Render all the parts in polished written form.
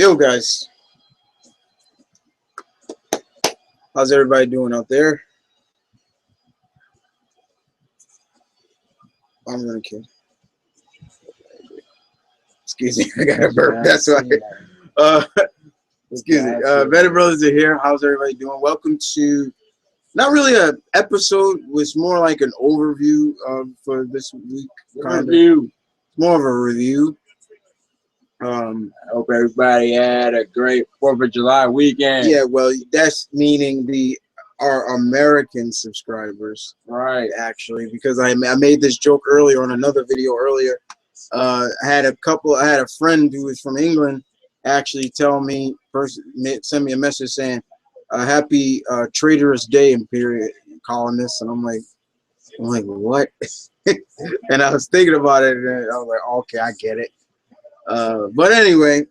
Yo, guys, how's everybody doing out there? I'm gonna kill. Excuse me, I got a burp. That's why. Excuse me. Bennett brothers are here. How's everybody doing? Welcome to not really a episode. It's more like an overview for this week. Review. More of a review. I hope everybody had a great 4th of July weekend. Yeah, well, that's meaning our American subscribers, Right. actually, because I made this joke earlier on another video earlier. I had a friend who was from England actually send me a message saying, "Happy Traitorous Day," calling this, and I'm like, what? And I was thinking about it, and I was like, okay, I get it. But anyway,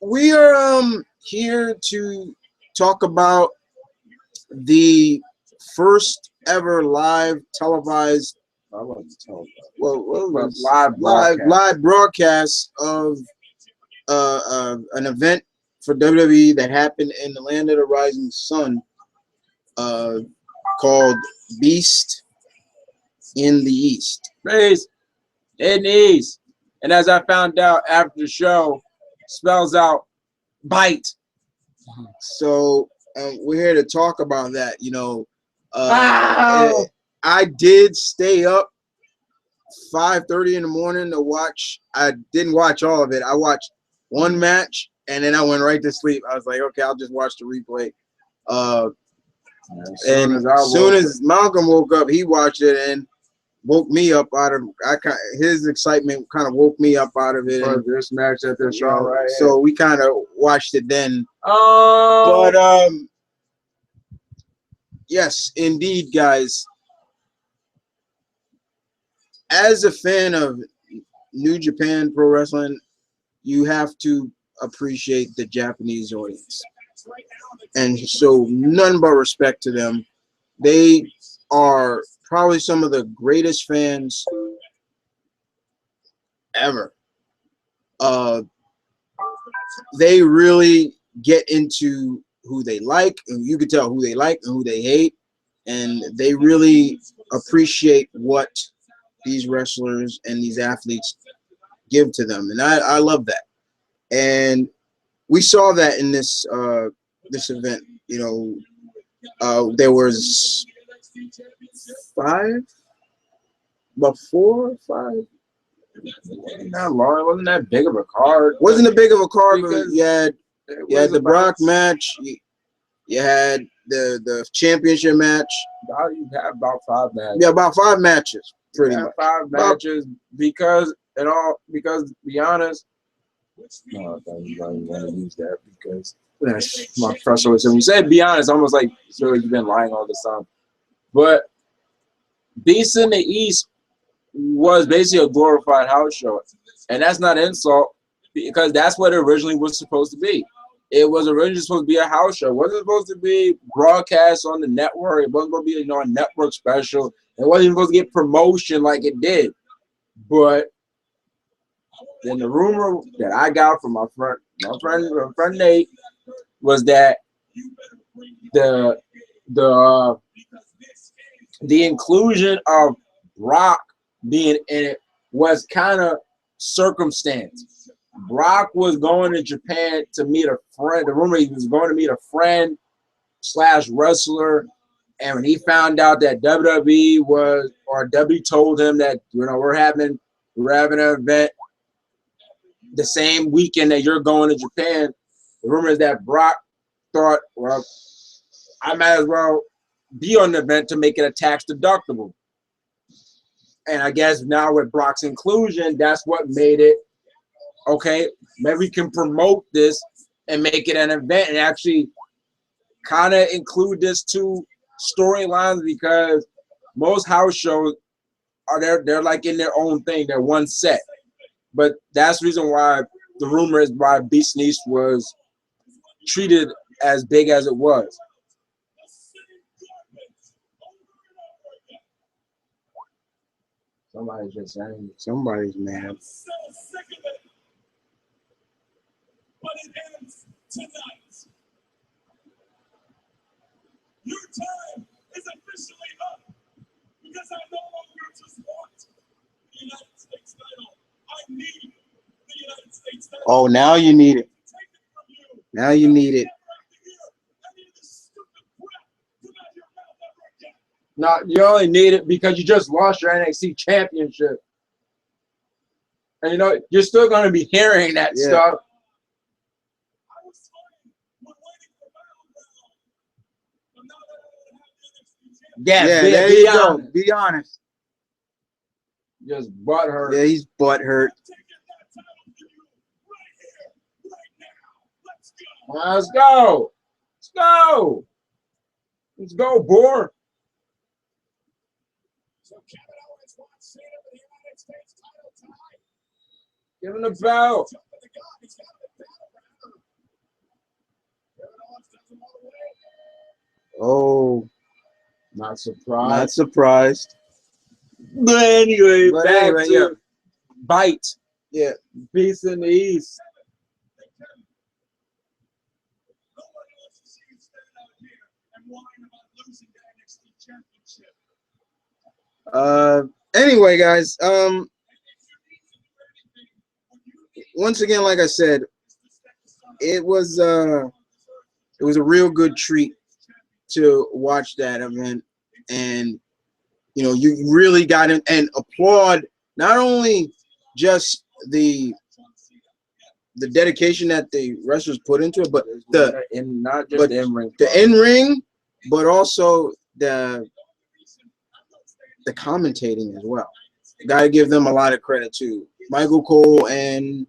we are here to talk about the first ever live televised, live broadcast of an event for WWE that happened in the land of the rising sun, called Beast in the East. Please. In the East. And as I found out after the show, spells out bite. So we're here to talk about that. Wow. I did stay up 5:30 in the morning to watch. I didn't watch all of it. I watched one match and then I went right to sleep. I was like, okay, I'll just watch the replay. As soon as Malcolm woke up, he watched it and woke me up out of his excitement. Kind of woke me up out of it. For this match at this show, right? So we kind of watched it then. Oh. But yes, indeed, guys. As a fan of New Japan Pro Wrestling, you have to appreciate the Japanese audience, and so none but respect to them. They are probably some of the greatest fans ever. They really get into who they like, and you can tell who they like and who they hate, and they really appreciate what these wrestlers and these athletes give to them, and I love that. And we saw that in this event. There was four or five. Not long. It wasn't that big of a card. Wasn't a big of a card, but you had the Brock match. You had the championship match. You had about 5 matches. Yeah, about 5 matches, pretty much. 5 matches because to be honest, no, I thought you want to use that because that's my frustration. When you said be honest, almost like it's really you've been lying all this time. But Beast in the East was basically a glorified house show, and that's not an insult because that's what it originally was supposed to be. It was originally supposed to be a house show. It wasn't supposed to be broadcast on the network. It wasn't supposed to be a network special. It wasn't even supposed to get promotion like it did. But then the rumor that I got from my friend Nate was that the inclusion of Brock being in it was kind of circumstance. Brock was going to Japan to meet a friend. The rumor he was going to meet a friend / wrestler, and when he found out that WWE WWE told him that we're having an event the same weekend that you're going to Japan, the rumor is that Brock thought, well, I might as well be on the event to make it a tax deductible. And I guess now with Brock's inclusion, that's what made it, okay, maybe we can promote this and make it an event and actually kind of include this to storylines, because most house shows they're like in their own thing. They're one set. But that's the reason why the rumor is why Beast in the East was treated as big as it was. Somebody's just saying. Somebody's mad. it ends tonight. Your time is officially up because I no longer just want the United States title. I need the United States title. Oh, now you need it. Take it from you. Now you need it. No, you only need it because you just lost your NXT championship. And you know, you're still going to be hearing that stuff. Yeah, there you go. Be honest. Just butthurt. Yeah, he's butthurt. Let's go. Let's go. Let's go, Boar. Give him the belt. Oh, not surprised. Not surprised. But anyway, back to Bite. Yeah. Beast in the East. Anyway, guys, once again, like I said, it was a real good treat to watch that event, and you know, you really got in and applaud not only just the dedication that the wrestlers put into it, but the in-ring, but also the commentating as well. Gotta give them a lot of credit too. Michael Cole and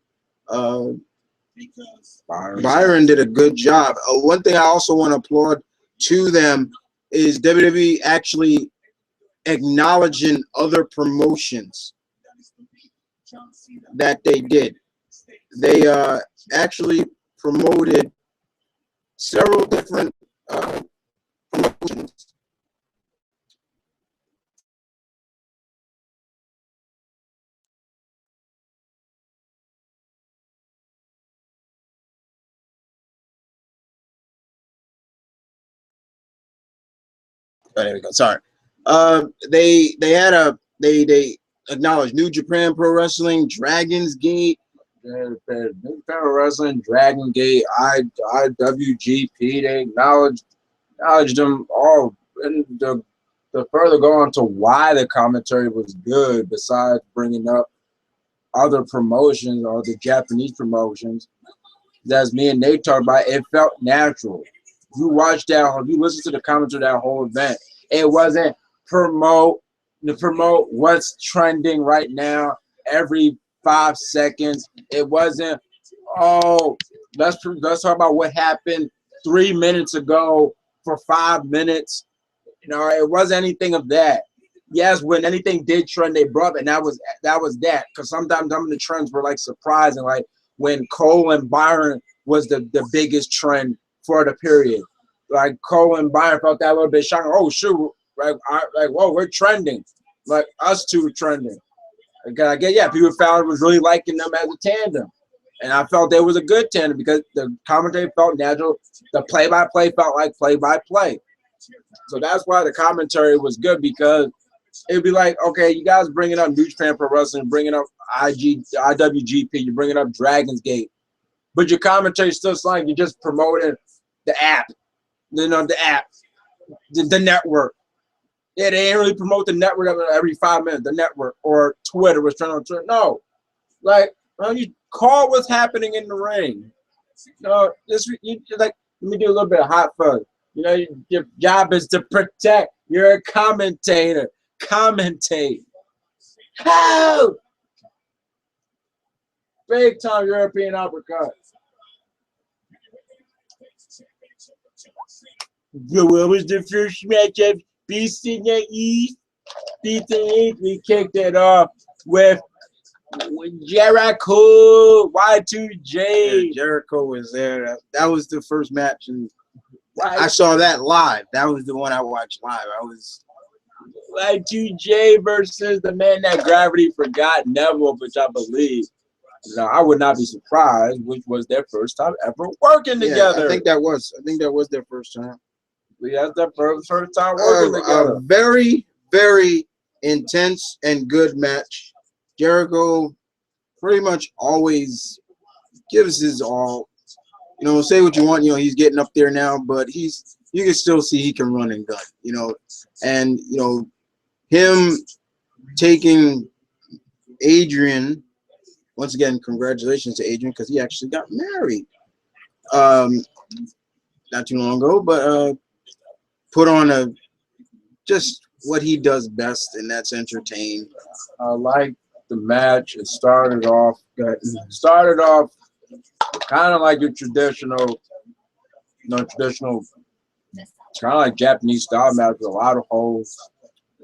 Byron did a good job. One thing I also want to applaud to them is WWE actually acknowledging other promotions that they did. They actually promoted several different promotions. Oh, there we go. Sorry. They acknowledged New Japan Pro Wrestling, Dragon's Gate, New Japan Wrestling, Dragon Gate, IWGP. They acknowledged them all, and the further go on to why the commentary was good, besides bringing up other promotions or the Japanese promotions. As me and Nate talked about, it felt natural. You watched that, you listened to the commentary of that whole event. It wasn't promote what's trending right now every 5 seconds. It wasn't, oh, let's talk about what happened 3 minutes ago for 5 minutes. You know, it wasn't anything of that. Yes, when anything did trend, they brought it, and that was that. Because sometimes some of the trends were like surprising, like when Cole and Byron was the biggest trend for the period. Like Cole and Byron felt that a little bit shocking. Oh shoot, like whoa, we're trending, like us two trending. I get, yeah, people found was really liking them as a tandem, and I felt there was a good tandem because the commentary felt natural. The play-by-play felt like play-by-play. So that's why the commentary was good, because it'd be like, okay, you guys bringing up New Japan Pro Wrestling, bringing up IWGP, you're bringing up Dragon's Gate, but your commentary still sounds like you're just promoting the app, you know, the network. Yeah, they ain't really promote the network every 5 minutes. The network or Twitter was trying on Twitter. No, like, well, you call what's happening in the ring. No, like, let me do a little bit of hot fuzz. You know, your job is to protect. You're a commentator. Commentate. How? Big time European uppercut. What was the first matchup? Beast in the East. Beast in the East. We kicked it off with Jericho. Y2J. Yeah, Jericho was there. That was the first match, and I saw that live. That was the one I watched live. I was Y2J versus the man that Gravity forgot, Neville, which I believe. Now, I would not be surprised, which was their first time ever working together. I think that was their first time. Yeah, that's their first time working together. A very, very intense and good match. Jericho pretty much always gives his all. You know, say what you want. You know, he's getting up there now, but you can still see he can run and gun. You know, and you know him taking Adrian. Once again, congratulations to Adrian because he actually got married not too long ago. But put on just what he does best, and that's entertain. I like the match. It started off kind of like your traditional, kind of like Japanese style match with a lot of holds,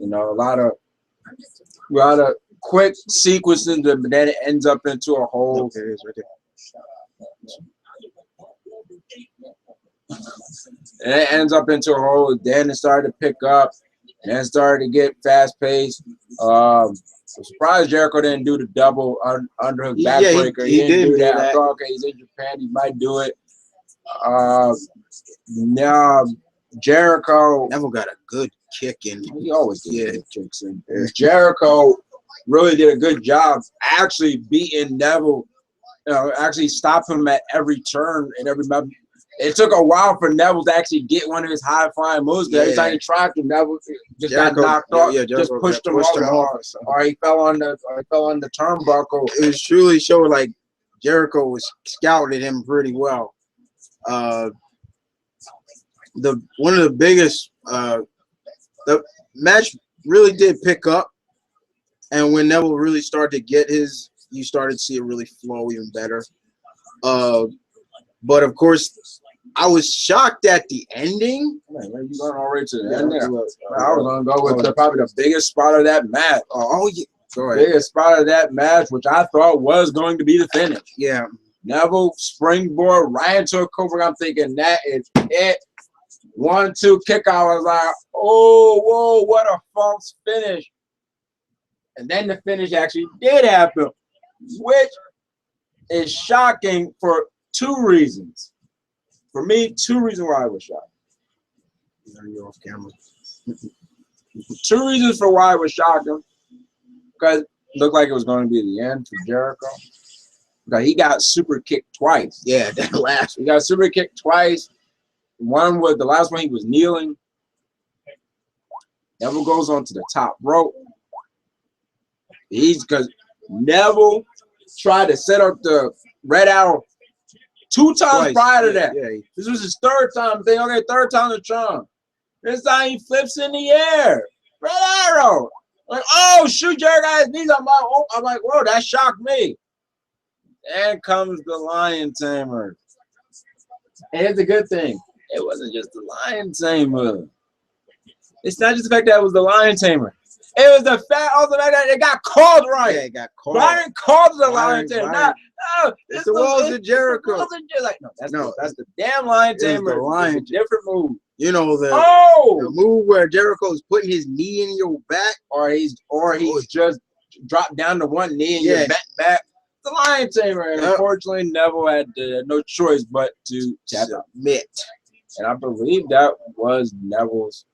a lot of quick sequences, but then it ends up into a hold. Okay, it's right there. And it ends up into a hold. Then it started to pick up, and it started to get fast paced. I'm surprised Jericho didn't do the double underhook backbreaker. He didn't do that. I thought, okay, he's in Japan, he might do it. Now Jericho Neville got a good kick in. He always gets good kicks in. Jericho really did a good job actually beating Neville. Actually stop him at every turn and every move. It took a while for Neville to actually get one of his high flying moves. Every time he tried to, Neville just got knocked off. Just pushed him off. Or he fell on the turnbuckle. It was truly showing like Jericho was scouted him pretty well. One of the biggest the match really did pick up, and when Neville really started to get his, you started to see it really flow even better. But of course, I was shocked at the ending. Man, you going already to the ending? I was gonna go with probably the biggest spot of that match. Biggest spot of that match, which I thought was going to be the finish. Yeah, Neville springboard right into a cover. I'm thinking that is it. 1-2 kick. I was like, oh, whoa, what a false finish. And then the finish actually did happen, which is shocking for two reasons. For me, two reasons why I was shocked. You're off camera. Two reasons for why I was shocking. Because it looked like it was going to be the end for Jericho. Because he got super kicked twice. Yeah, that last. He got super kicked twice. One was the last one, he was kneeling. Neville goes onto the top rope. Because Neville tried to set up the red arrow 2 times prior to that. Yeah. This was his third time. Thinking, okay, third time the charm. This time he flips in the air. Red arrow. Like, oh, shoot, Jericho got his knees. I'm like, whoa, that shocked me. Then comes the Lion Tamer. And it's a good thing. It wasn't just the Lion Tamer. It's not just the fact that it was the Lion Tamer. It was the fact that it got called right. Yeah, it got called. Byron called the Lion Tamer. It's the Walls of Jericho. That's the damn Lion Tamer. The Lion. It's a different move. You know the move where Jericho's putting his knee in your back, or he's just dropped down to one knee and you're back. The Lion Tamer, and unfortunately Neville had no choice but to submit. And I believe that was Neville's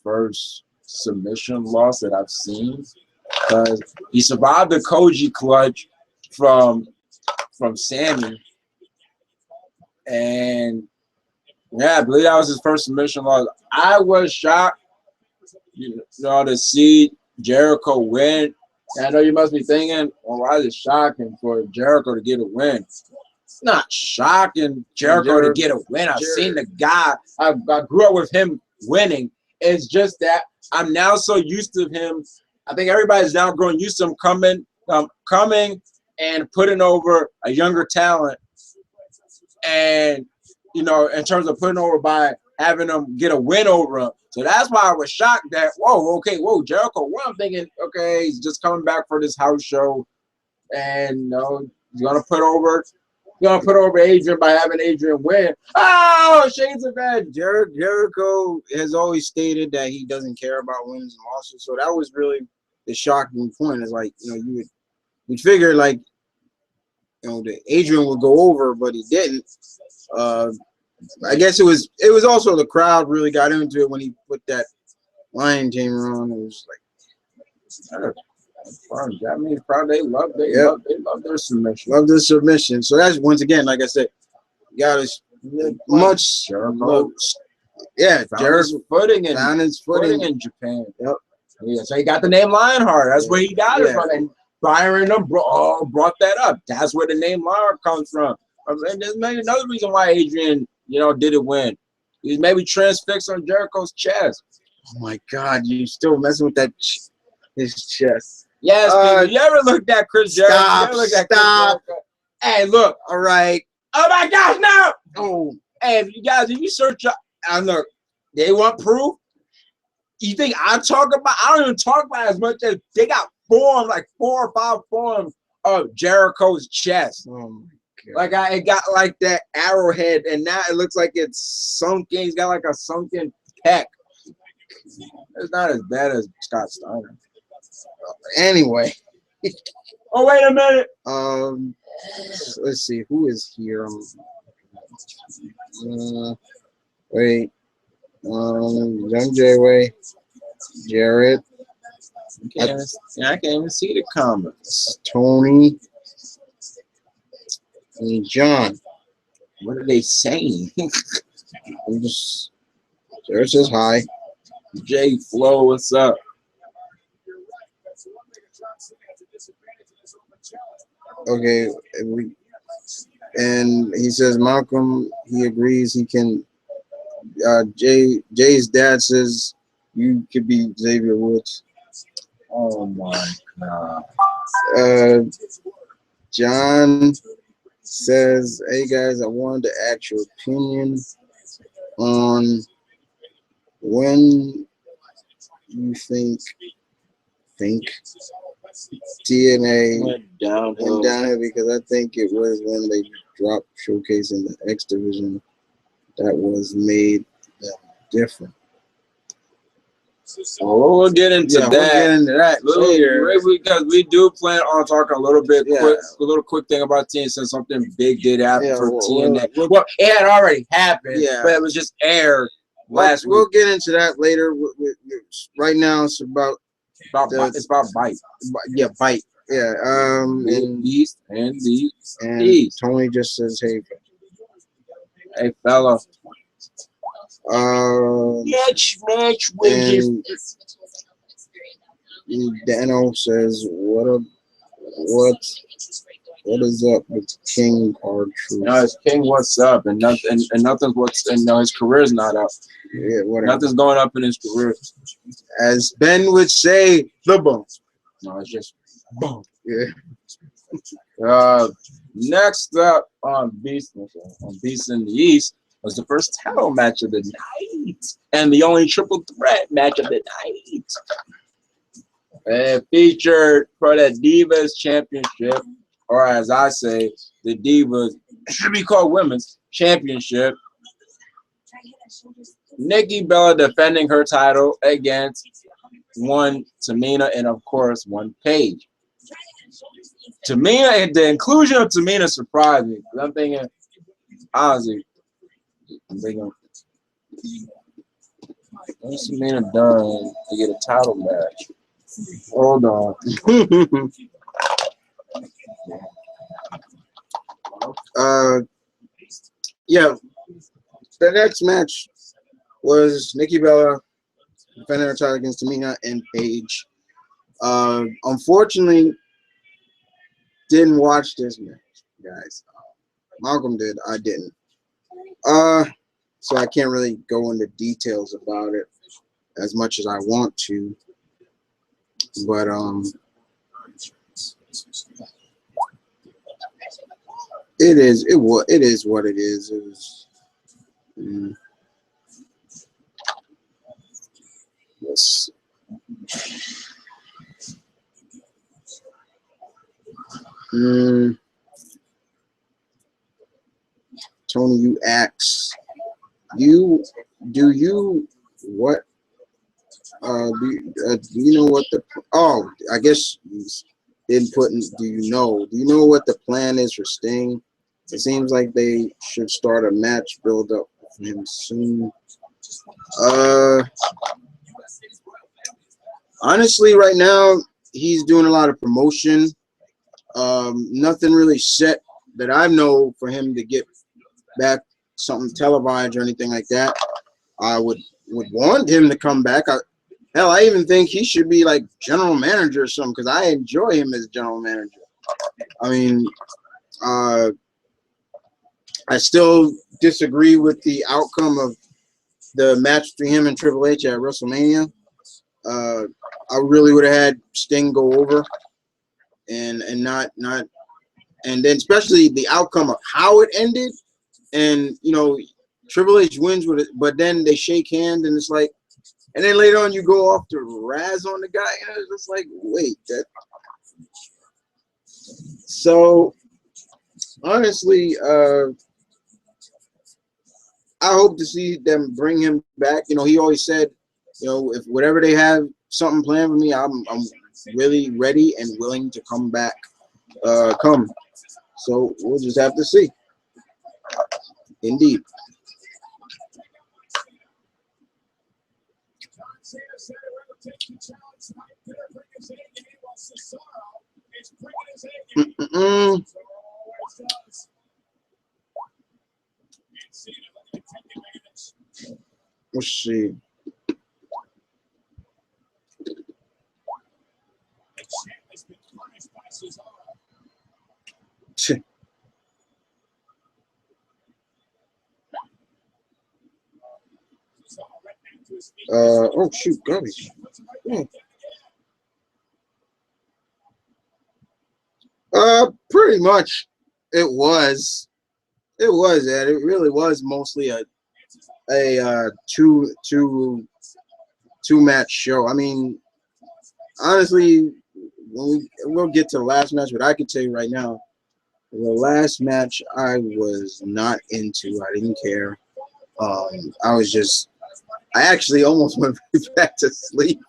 first submission loss that I've seen, because he survived the Koji clutch from Sammy, and I believe that was his first submission loss. I was shocked, to see Jericho win. And I know you must be thinking, well, why is it shocking for Jericho to get a win? It's not shocking Jericho to get a win. I've seen the guy. I grew up with him winning. It's just that I'm now so used to him. I think everybody's now growing used to him coming and putting over a younger talent. And, in terms of putting over by having them get a win over him. So that's why I was shocked that, Jericho won. I'm thinking, okay, he's just coming back for this house show. And, he's going to put over Adrian by having Adrian win. Oh, shades of bad. Jericho has always stated that he doesn't care about wins and losses. So that was really the shocking point. Is like, you'd figure like that Adrian would go over, but he didn't. I guess it was also the crowd really got into it when he put that lion tamer on. It was like, Japanese crowd, they love their submission. Love the submission. So that's once again, like I said, got as much Jericho. Yeah, Found his footing in Japan. Yep. Yeah, so he got the name Lionheart. That's where he got it from. And Byron brought that up. That's where the name Lionheart comes from. And there's maybe another reason why Adrian, didn't win. He was maybe transfixed on Jericho's chest. Oh my God, you still messing with that his chest. Yes, people. You ever looked at Chris Jericho? Stop. Hey, look. All right. Oh my gosh, no. Oh. Hey, if you search up, look, they want proof. You think I don't even talk about it as much as they got forms, like 4 or 5 forms of Jericho's chest. Oh my God. Like it got like that arrowhead, and now it looks like it's sunken. He's got like a sunken pec. It's not as bad as Scott Steiner. Anyway. Oh, wait a minute. Let's see who is here. Wait. Young J-Way, Jarrett. I can't even see the comments. Tony and John. What are they saying? Jarrett says hi. J Flow, what's up? Okay, and he says Malcolm. He agrees he can. Jay's dad says you could be Xavier Woods. Oh my God. John says, "Hey guys, I wanted to ask your opinion on when you think TNA went downhill because I think it was when they dropped Showcase in the X division that was made different." Oh, we'll get into that. We'll get into that later. Because we do plan on talking a little bit quick thing about TNA since something big did happen for TNA. Well, it had already happened, but it was just aired last week. We'll get into that later. Right now, it's about Bite. Yeah, Bite. Yeah. And East. Tony just says, hey fella. Match and Dano says, what is up with King R-Truth? No, it's King what's up, and nothing's his career's not up. Yeah, whatever. Nothing's going up in his career. As Ben would say, the bump. No, it's just boom. Yeah. Next up on Beast in the East was the first title match of the night and the only triple threat match of the night. It featured for the Divas Championship, or as I say, the Divas should be called Women's Championship. Nikki Bella defending her title against one Tamina and of course one Paige. Tamina, the inclusion of Tamina surprised me. I'm thinking, honestly, what's Tamina done to get a title match? Hold on. Yeah. The next match was Nikki Bella defending her title against Tamina and Paige. Unfortunately, didn't watch this match, guys. Malcolm did. I didn't. So I can't really go into details about it as much as I want to. But it is what it is. It was. Yes. Tony, you ask. Do you what? Do you know what the? Oh, I guess input? Do you know? Do you know what the plan is for Sting? It seems like they should start a match build up for him soon. Honestly, right now he's doing a lot of promotion. Nothing really set that I know for him to get back something televised or anything like that. I would want him to come back. Hell, I even think he should be like general manager or something because I enjoy him as general manager. I mean, I still disagree with the outcome of the match between him and Triple H at WrestleMania. I really would have had Sting go over and not and then especially the outcome of how it ended. And you know, Triple H wins with it, but then they shake hands and it's like, and then later on you go off to razz on the guy, and it's just like, wait, that. So honestly, I hope to see them bring him back. You know, he always said, you know, if whatever they have something planned for me, I'm really ready and willing to come back. So we'll just have to see. Indeed. Let's see. Oh shoot, garbage. Yeah. Pretty much, it was. It was that. It really was mostly a two match show. I mean, honestly, we'll get to the last match, but I can tell you right now, the last match I was not into. I didn't care. I actually almost went back to sleep.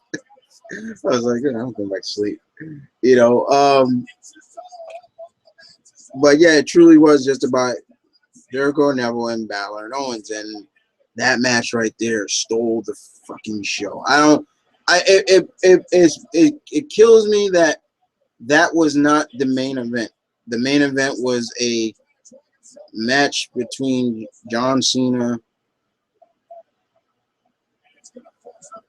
I was like, I'm going back to sleep. You know, but yeah, it truly was just about Jericho, Neville, and Balor and Owens, and that match right there stole the fucking show. It kills me that was not the main event. The main event was a match between John Cena,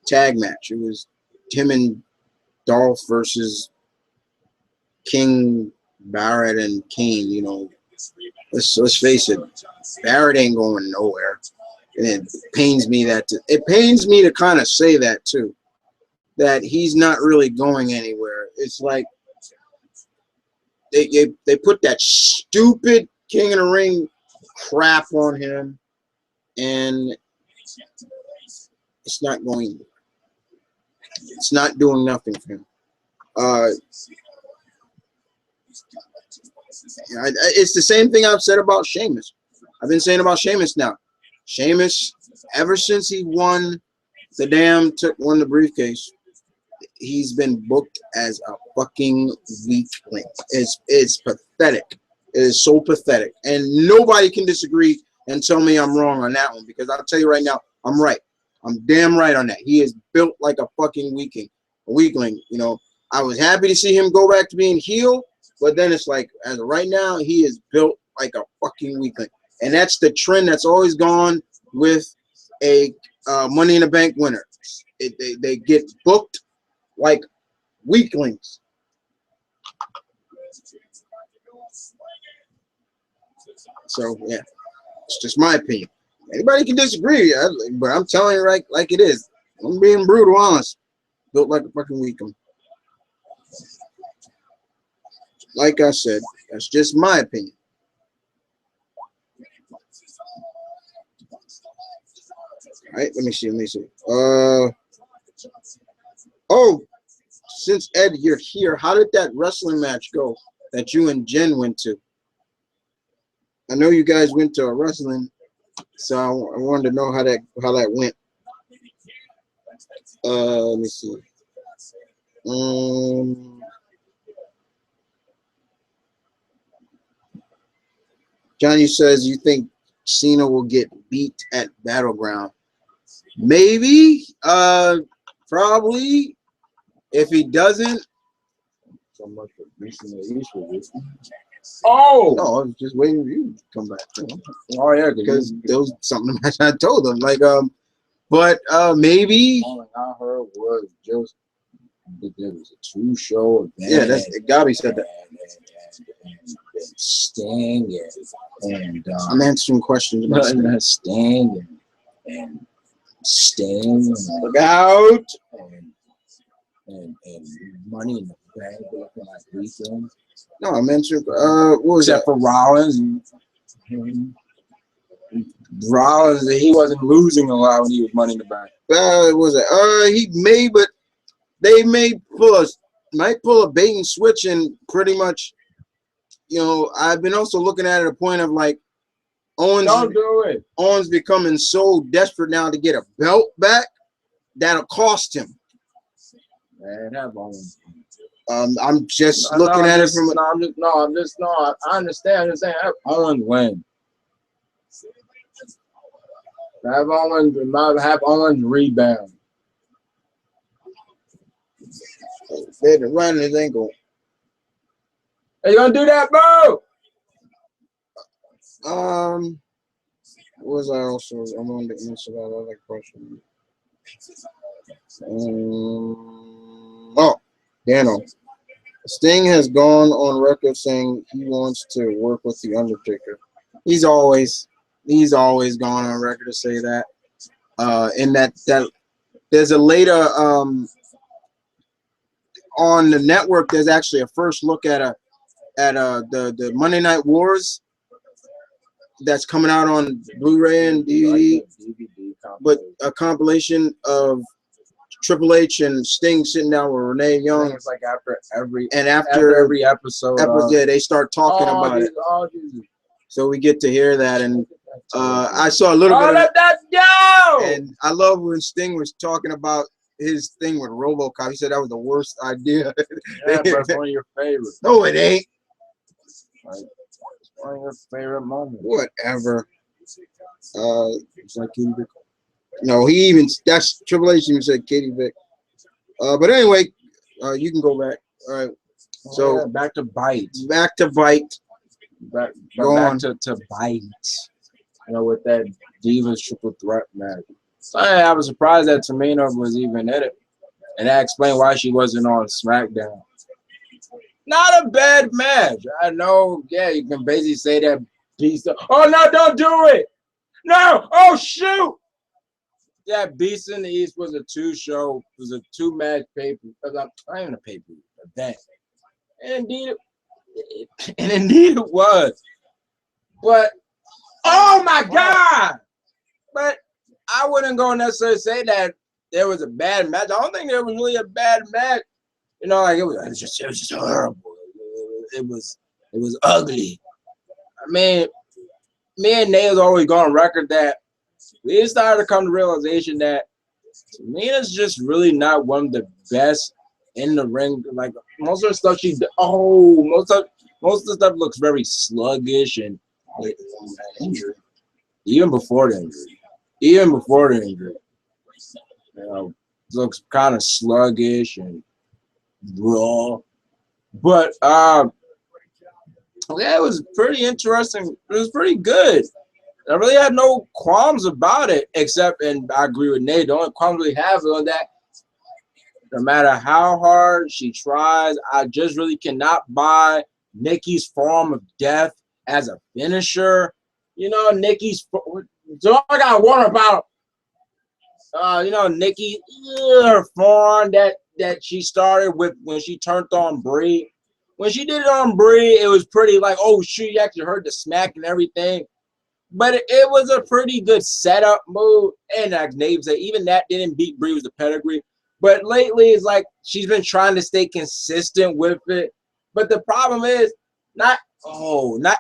tag match. It was him and Dolph versus King, Barrett, and Kane. You know, let's face it, Barrett ain't going nowhere, and it pains me to kind of say that too, that he's not really going anywhere. It's like they put that stupid King of the Ring crap on him, and it's not going anywhere. It's not doing nothing for him. It's the same thing I've said about Sheamus. I've been saying about Sheamus now. Sheamus, ever since he won the briefcase, he's been booked as a fucking weakling. It's pathetic. It is so pathetic. And nobody can disagree and tell me I'm wrong on that one, because I'll tell you right now, I'm right. I'm damn right on that. He is built like a fucking weakling. You know, I was happy to see him go back to being heel, but then it's like, as of right now, he is built like a fucking weakling. And that's the trend that's always gone with a Money in the Bank winner. They get booked like weaklings. So, yeah, it's just my opinion. Anybody can disagree, but I'm telling you like it is. I'm being brutal honest. Built like a fucking weakling. Like I said, that's just my opinion. All right, let me see. Oh, since Ed, you're here, how did that wrestling match go that you and Jen went to? I know you guys went to a wrestling, so I wanted to know how that went. Let me see. Johnny says, you think Cena will get beat at Battleground? Maybe. Probably. If he doesn't. So much for beating the East with this. Oh! No, I was just waiting for you to come back. Oh, yeah. Because there was something I told them. Like, but maybe. All I heard was just that there was a 2-show event. Yeah, that's Gabi said that. And Sting and I'm answering questions about Sting and Sting. Look out! And Money in the Bank looking like weekend. No, I'm answering. What was Except that? for Rollins. Rollins, he wasn't losing a lot when he was Money in the Bank. What was it? He may, but they might pull a bait and switch and pretty much. You know, I've been also looking at it at a point of like Owens. Don't do it. Owens becoming so desperate now to get a belt back that'll cost him. Man, have Owens. I'm just looking at it from. I understand. I'm just saying, have Owens win. Have Owens rebound. They're running his ankle. Are you gonna do that, bro? What was I also? I wanted to answer that other question. Dano. Sting has gone on record saying he wants to work with the Undertaker. He's always gone on record to say that. In that there's a later on the network. There's actually a first look at the Monday Night Wars that's coming out on Blu-ray and DVD, but a compilation of Triple H and Sting sitting down with Renee Young. It's like after every episode. Yeah, they start talking about it. So we get to hear that, and I saw a little bit of let that go! And I love when Sting was talking about his thing with RoboCop. He said that was the worst idea. Yeah, but it's one of your favorites. No, it ain't. Like, it's one of your favorite moments. Whatever. It's like Katie Vick. No, that's Triple H even said Katie Vick. But anyway, you can go back. All right. So yeah, back to Bite. Back to Bite. Back on. to Bite. You know, with that Divas triple threat match. So I was surprised that Tamina was even in it. And that explained why she wasn't on SmackDown. Not a bad match. I know, yeah, you can basically say that Beast. Oh, no, don't do it. No. Oh, shoot. Yeah, Beast in the East was a 2-show. It was a 2-match pay-per. Not even a pay-per event. And indeed it was. But, oh, my God. But I wouldn't go necessarily say that there was a bad match. I don't think there was really a bad match. You know, like it was just horrible. It was ugly. I mean, me and Nail's always gone on record that we started to come to realization that Tamina's just really not one of the best in the ring. Like most of the stuff most of the stuff looks very sluggish and injury. Even before the injury. You know, looks kind of sluggish and raw. But yeah, it was pretty interesting. It was pretty good. I really had no qualms about it, except, and I agree with Nate, the only qualms we have on that, no matter how hard she tries, I just really cannot buy Nikki's form of death as a finisher. You know, Nikki's, so I got one about, you know, Nikki, her form that she started with when she turned on Brie. When she did it on Brie, it was pretty like, oh, shoot, you actually heard the smack and everything. But it was a pretty good setup move. And like Nate said, even that didn't beat Brie with the pedigree. But lately, it's like she's been trying to stay consistent with it. But the problem is, not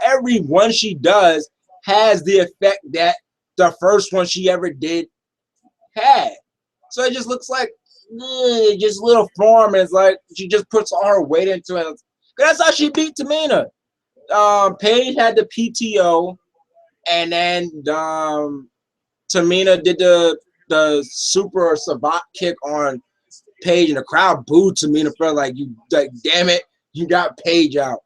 every one she does has the effect that the first one she ever did had. So it just looks like just little form. And it's like she just puts all her weight into it. That's how she beat Tamina. Paige had the PTO, and then Tamina did the super savant kick on Paige, and the crowd booed Tamina for like damn it, you got Paige out.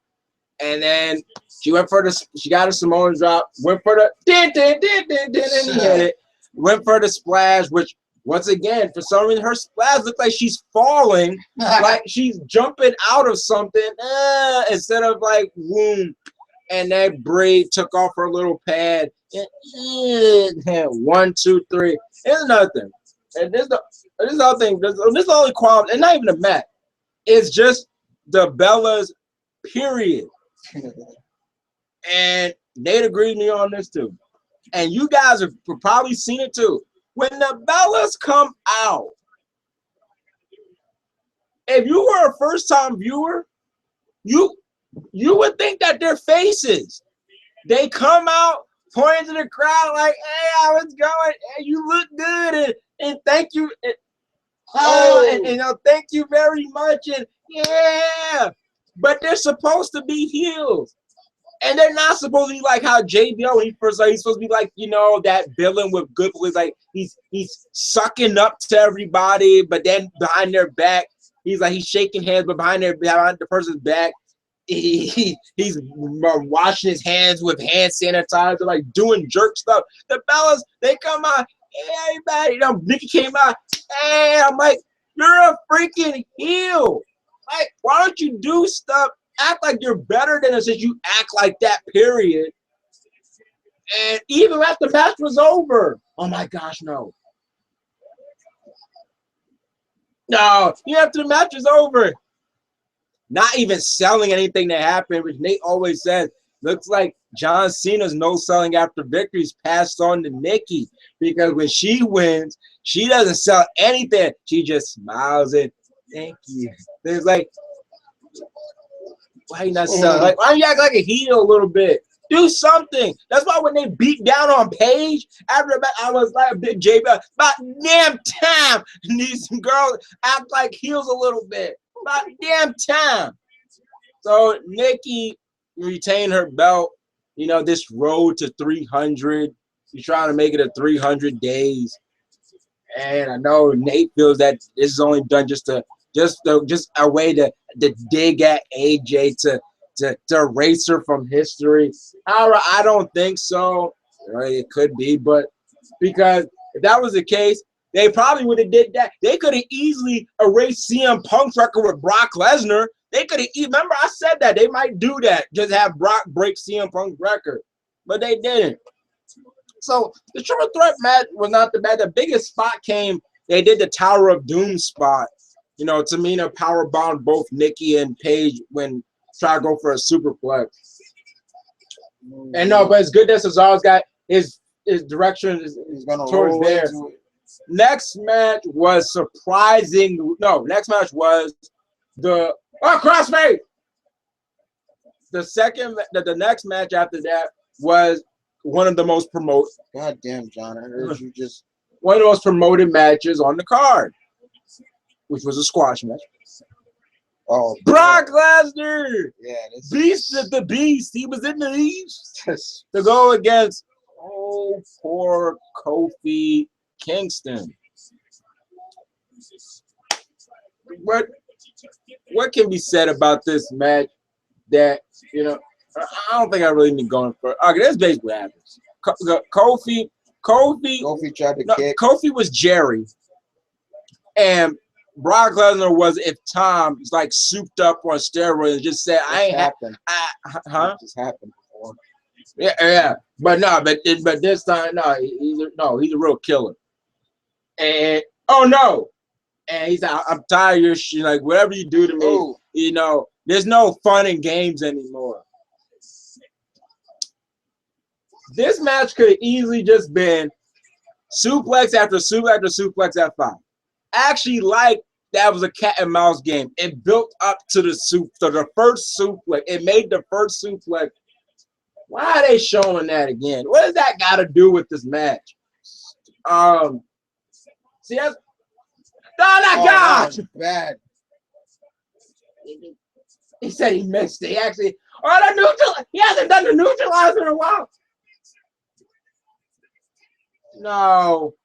And then she went for she got a Samoan drop, went for the and he hit it. Went for the splash, which once again, for some reason, her splash looked like she's falling, like she's jumping out of something, instead of like boom. And that Brie took off her little pad. And, 1, 2, 3. It's nothing. And this other thing. This is the only quality, and not even a match. It's just the Bellas, period. And Nate agreed with me on this too. And you guys have probably seen it too. When the Bellas come out, if you were a first-time viewer, you would think that they're faces. They come out, pointing to the crowd like, "Hey, how's it going? Hey, you look good, and thank you, and thank you very much, and yeah." But they're supposed to be heels. And they're not supposed to be like how JBL when he first started. He's supposed to be like, that villain with good police. Like he's sucking up to everybody, but then behind their back, he's shaking hands, but behind the person's back, he's washing his hands with hand sanitizer, like doing jerk stuff. The Bellas, they come out, hey, everybody, Nikki came out, hey, I'm like, you're a freaking heel. Like, why don't you do stuff? Act like you're better than us, since you act like that, period. And even after the match was over, oh my gosh, no. No, even after the match is over, not even selling anything that happened, which Nate always says, looks like John Cena's no selling after victories passed on to Nikki, because when she wins, she doesn't sell anything. She just smiles and thank you. It's like, why you not selling? Like, why don't you act like a heel a little bit? Do something. That's why when they beat down on Paige after the match, I was like, Big J, about damn time. And these girls act like heels a little bit. About damn time. So Nikki retained her belt. This road to 300. She's trying to make it a 300 days. And I know Nate feels that this is only done just a way to dig at AJ to erase her from history. However, I don't think so. It could be, but because if that was the case, they probably would have did that. They could have easily erased CM Punk's record with Brock Lesnar. They could have. Remember, I said that they might do that, just have Brock break CM Punk's record, but they didn't. So the triple threat match was not the bad. The biggest spot came. They did the Tower of Doom spot. Tamina powerbombed both Nikki and Paige when trying to go for a superplex. And no, but it's good that Cesaro's got his direction is towards there. Next match was surprising. No, next match was the crossfade. The next match after that was one of the most promoted. God damn, John, I heard you just one of the most promoted matches on the card, which was a squash match. Oh, Brock Lesnar, Beast of the Beast. He was in the East to go against poor Kofi Kingston. What can be said about this match that I don't think I really need going for. Okay, that's basically what happens. Kofi tried to kick. Kofi was Jerry, and Brock Lesnar was if Tom was like souped up on steroids and just said, "I ain't happened." It just happened before. Yeah. But this time, he's a real killer. And and he's like, "I'm tired of your shit. Like whatever you do to me, there's no fun in games anymore." This match could have easily just been suplex after suplex after suplex at 5. Actually, like that was a cat and mouse game. It built up to the first suplex. It made the first suplex. Why are they showing that again? What does that got to do with this match? See, that's gosh, bad. He said he missed it. He actually. Oh, the neutral. He hasn't done the neutralizer in a while. No.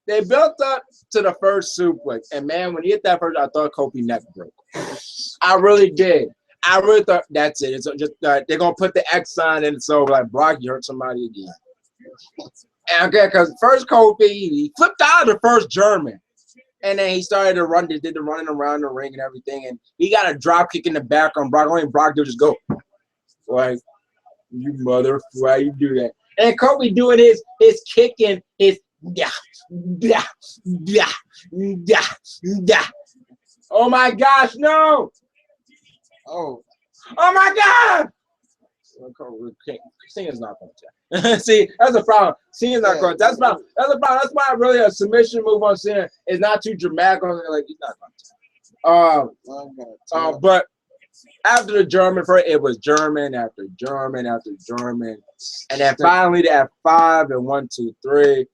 They built up to the first suplex, and man, when he hit that first, I thought Kofi neck broke. I really did. I really thought that's it. It's just they're gonna put the X sign in, so like Brock, you hurt somebody again. And okay, because first Kofi, he flipped out of the first German, and then he started to run, did the running around the ring and everything, and he got a drop kick in the back on Brock. Only Brock did just go like, you mother, why you do that? And Kofi doing his kicking, his yeah. Oh my gosh, no! Oh my God! Cena's not going to. See, that's a problem. Cena's not going to. That's a problem. That's why really a submission move on Cena is not too dramatic. Like he's not going to. But after the German first, it was German after German after German, and then finally the F5 and 1, 2, 3.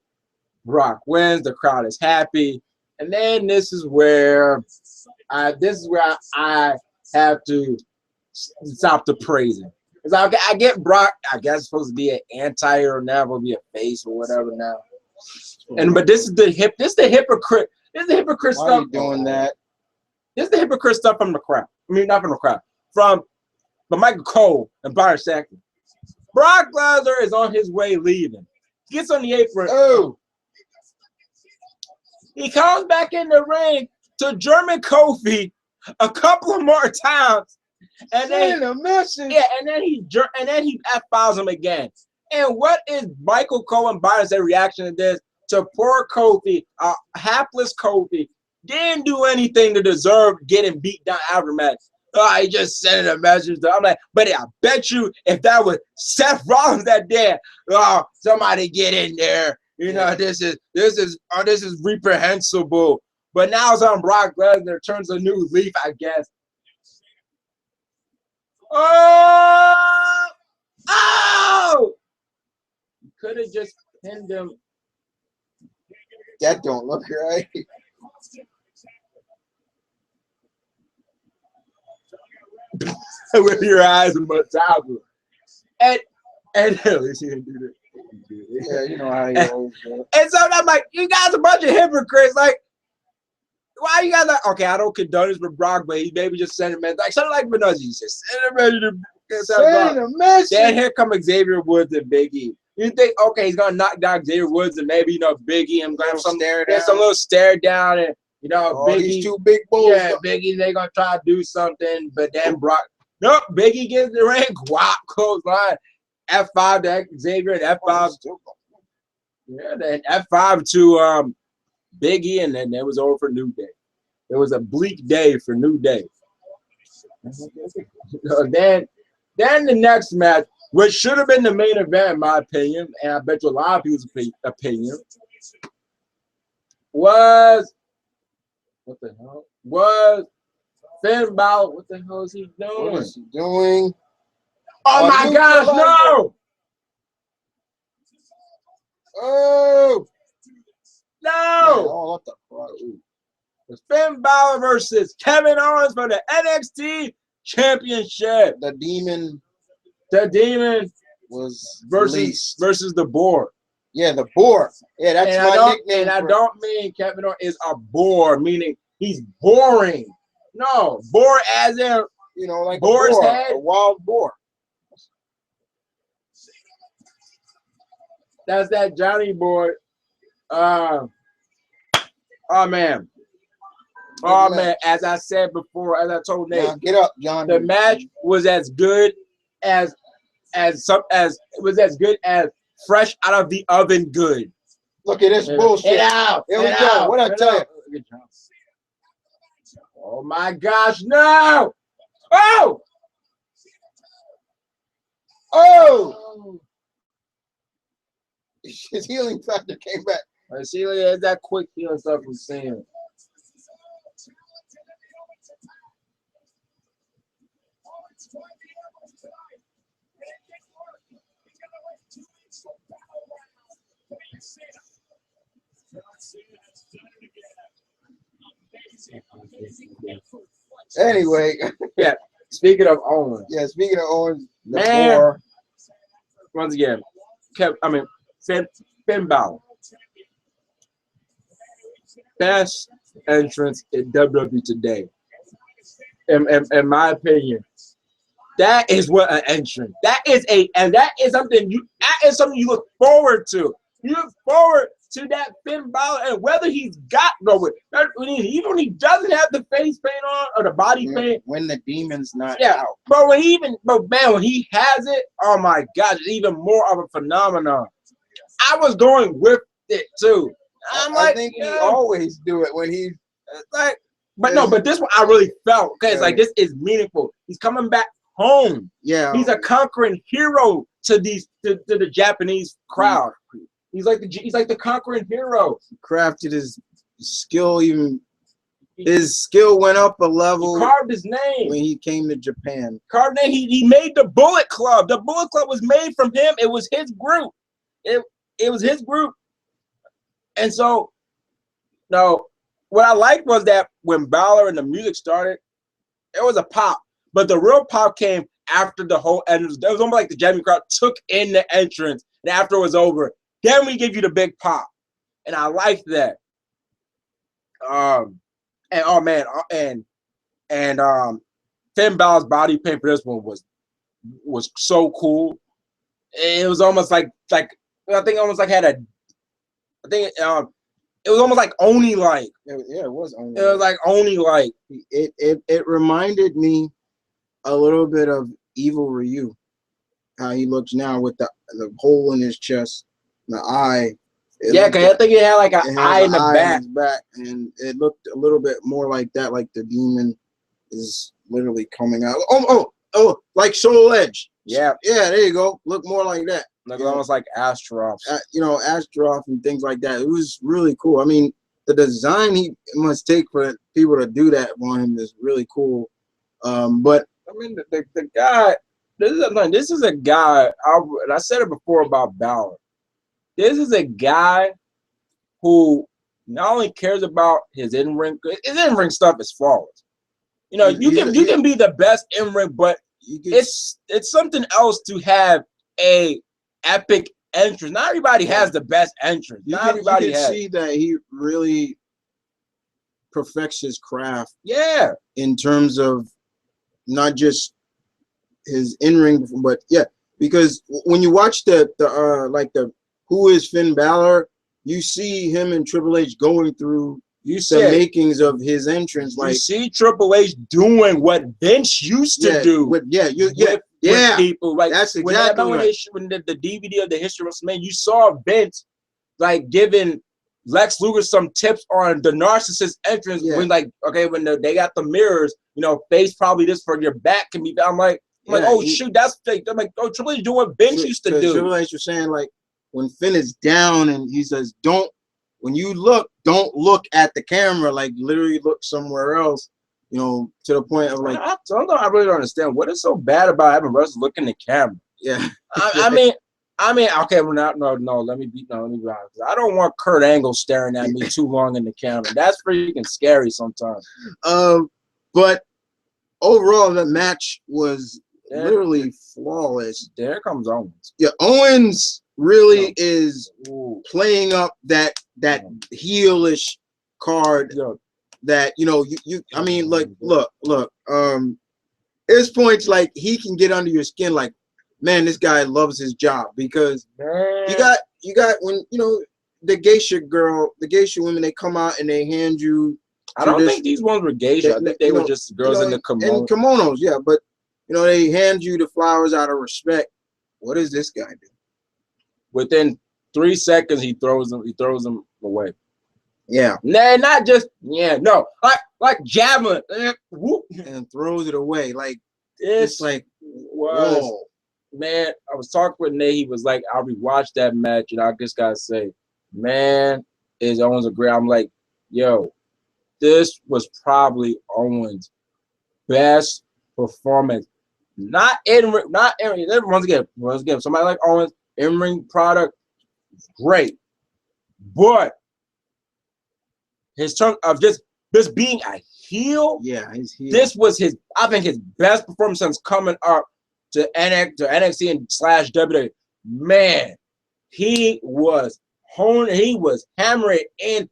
Brock wins. The crowd is happy, and then this is where I have to stop the praising. Because I get Brock. I guess it's supposed to be an anti or now will be a face or whatever now. But this is the hypocrite. This is the hypocrite stuff. Why are you doing that? This is the hypocrite stuff from the crowd. I mean, not from the crowd. From Michael Cole and Byron Saxton. Brock Lesnar is on his way leaving. He gets on the apron. Oh. He comes back in the ring to German Kofi a couple of more times, and then he F-files him again. And what is Michael Cole and Byron's reaction to this? To poor Kofi, hapless Kofi, didn't do anything to deserve getting beat down after match. He just sent a message. I'm like, but I bet you if that was Seth Rollins that day, somebody get in there. You know, this is reprehensible. But now it's on Brock Lesnar, turns a new leaf, I guess. Oh! You could have just pinned him. That don't look right. With your eyes and Mataba. And at least he didn't do that. Yeah, you know how he always does. And so I'm like, you guys are a bunch of hypocrites. Like, why you guys like, okay, I don't condone this with Brock, but he maybe just sent a message. Like, something like Benozzi just send a message. Then here come Xavier Woods and Big E. You think, okay, he's gonna knock down Xavier Woods and maybe, Big E and grab some little stare down and Big E, two big bulls. Yeah, Big E, they gonna try to do something, but then Brock, nope, Big E gets the ring, guap, close line, F5 to Xavier and F5. Yeah, then F5 to Big E, and then it was over for New Day. It was a bleak day for New Day. Then the next match, which should have been the main event, in my opinion, and I bet you a lot of people's opinion, was Finn Balor. What the hell is he doing? What is he doing? Oh my gosh, no! Oh! No! Oh, what the fuck? It's Finn Balor versus Kevin Owens for the NXT Championship. The Demon was versus the Boar. Yeah, the Boar. Yeah, that's my nickname. And I don't mean Kevin Owens is a bore, meaning he's boring. No, boar as in like boar's a boar, head. a wild boar. That's that Johnny boy. Oh man. As I said before, as I told Nate, now get up, John. The match was as good as fresh out of the oven good. Look at this bullshit. Get out. Here we go. What I tell you? Oh my gosh, no! Oh! Oh! His healing factor came back. I see, there's that quick healing stuff from Sam. Anyway, Yeah. Speaking of Owens, yeah. Speaking of Owens, the Man. boar, once again, Finn Balor, best entrance in WWE today. In my opinion, that is what an entrance. That is something you look forward to. You look forward to that Finn Balor, and whether he's got even when he doesn't have the face paint on or the body paint, when the demon's not yeah. out. But when he has it, oh my God, it's even more of a phenomenon. I was going with it too. I think we always do it when he's like, but this one I really felt because like this is meaningful. He's coming back home. Yeah, he's a conquering hero to the Japanese crowd. He's like the conquering hero. He crafted his skill even. His skill went up a level. He carved his name when he came to Japan. Carved name. He made the Bullet Club. The Bullet Club was made from him. It was his group. It was his group. And so, no, what I liked was that when Balor and the music started, it was a pop. But the real pop came after the whole entrance. It was almost like the Japanese crowd took in the entrance, and after it was over, then we give you the big pop. And I liked that. And oh man, Finn Balor's body paint for this one was so cool. It was almost like I think almost like it was almost like Oni like. Yeah, it was Oni. It was like Oni like. It reminded me a little bit of Evil Ryu, how he looks now with the hole in his chest, the eye. Because I think it had like an eye in the back, and it looked a little bit more like that, like the demon is literally coming out. Oh, like Soul Edge. Yeah, there you go. Look more like that. Like almost like Astaroth. Astaroth and things like that. It was really cool. I mean, the design he must take for people to do that on him is really cool. But I mean, the guy. This is a guy. And I said it before about Balor. This is a guy who not only cares about his in-ring stuff is flawless. You can be the best in-ring, but it's something else to have a epic entrance. Not everybody has the best entrance. You can see that he really perfects his craft. Yeah. In terms of not just his in-ring, but because when you watch the Who is Finn Balor, you see him and Triple H going through the makings of his entrance. Like, you see Triple H doing what Vince used to do. With people. Like, that's exactly when the DVD of the history of WrestleMania, you saw Vince like giving Lex Luger some tips on the narcissist entrance when when they got the mirrors, face probably this for your back can be. I'm like, shoot, that's fake. I'm like, Triple H doing what Vince used to do. Triple H was saying like, when Finn is down and he says, when you look, don't look at the camera, like literally look somewhere else, to the point of like. I really don't understand what is so bad about having wrestlers look in the camera. Yeah. I mean, okay, let me be honest. I don't want Kurt Angle staring at me too long in the camera. That's freaking scary sometimes. But overall, the match was literally flawless. There comes Owens. Yeah, Owens really is playing up that heelish card that I mean, like, look there's points like he can get under your skin, like, man, this guy loves his job, because you got when the geisha women, they come out and they hand you. I don't think these ones were geisha. I think they were just girls in the kimono. And kimonos, yeah, but they hand you the flowers out of respect. What does this guy do? Within 3 seconds, he throws them away. Yeah. Nah, not just no, like javelin, whoop, and throws it away. Like it's like whoa. Man, I was talking with Nate. He was like, "I'll rewatch that match," and I just gotta say, man, is Owens a great? I'm like, yo, this was probably Owens' best performance. Not in once again, somebody like Owens, in-ring product, great, but his turn of just Just being a heel. Yeah, he's heel. This was I think his best performance since coming up to NXT and / WWE. Man, he was hammering in,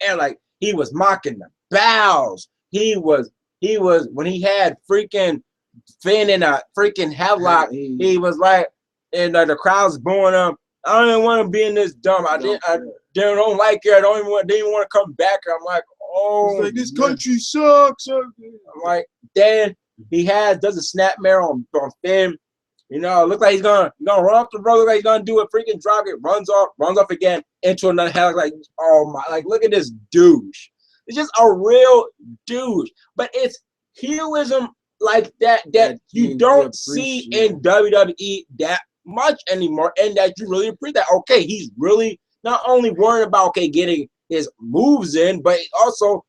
and like he was mocking the bows. He was when he had freaking Finn in a freaking headlock. He was like, and the crowd's booing him. I don't even want to be in this dumb. I don't like it. Didn't even want to come back. I'm like, oh, he's like, this country sucks. I'm like, then he does a snapmare on Finn. You know, look like he's gonna run off the road. Look like he's gonna do a freaking drop it. Runs off again into another headlock. Like, oh my, like look at this douche. It's just a real douche. But it's heroism like that you don't see in WWE that much anymore, and that you really appreciate that. Okay, he's really not only worried about getting his moves in, but also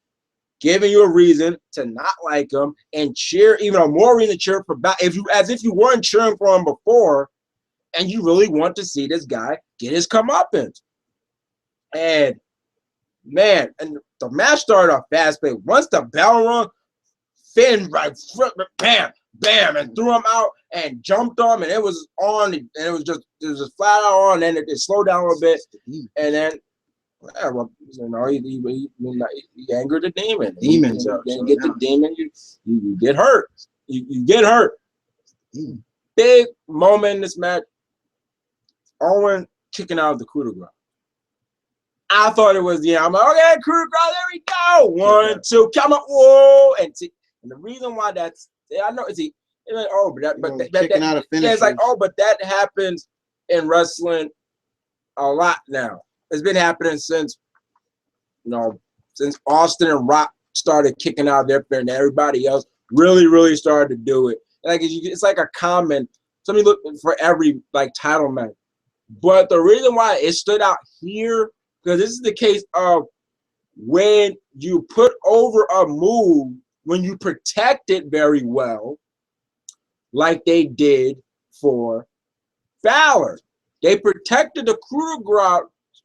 giving you a reason to not like him and cheer, even a more reason to cheer for as if you weren't cheering for him before, and you really want to see this guy get his comeuppance. And man, and the match started off fast paced. Once the bell rung, Finn like bam, bam, and threw him out and jumped on him, and it was on, and it was just flat out on, and it slowed down a little bit, and then well, you know, he angered the demon. Demons you get the demon, you get hurt. You get hurt. Big moment in this match. Owen kicking out of the coup de grace. I thought it was I'm like, okay, coup de grace, there we go. 1, 2, come on, whoa, and the reason why I know it's like, oh, but kicking out of finishes. It's like, oh, but that happens in wrestling a lot now. It's been happening since Austin and Rock started kicking out their fair, and everybody else really started to do it. Like it's like a common. Somebody look for every title match. But the reason why it stood out here, because this is the case of when you put over a move, when you protect it very well, like they did for Balor. They protected the coup de grace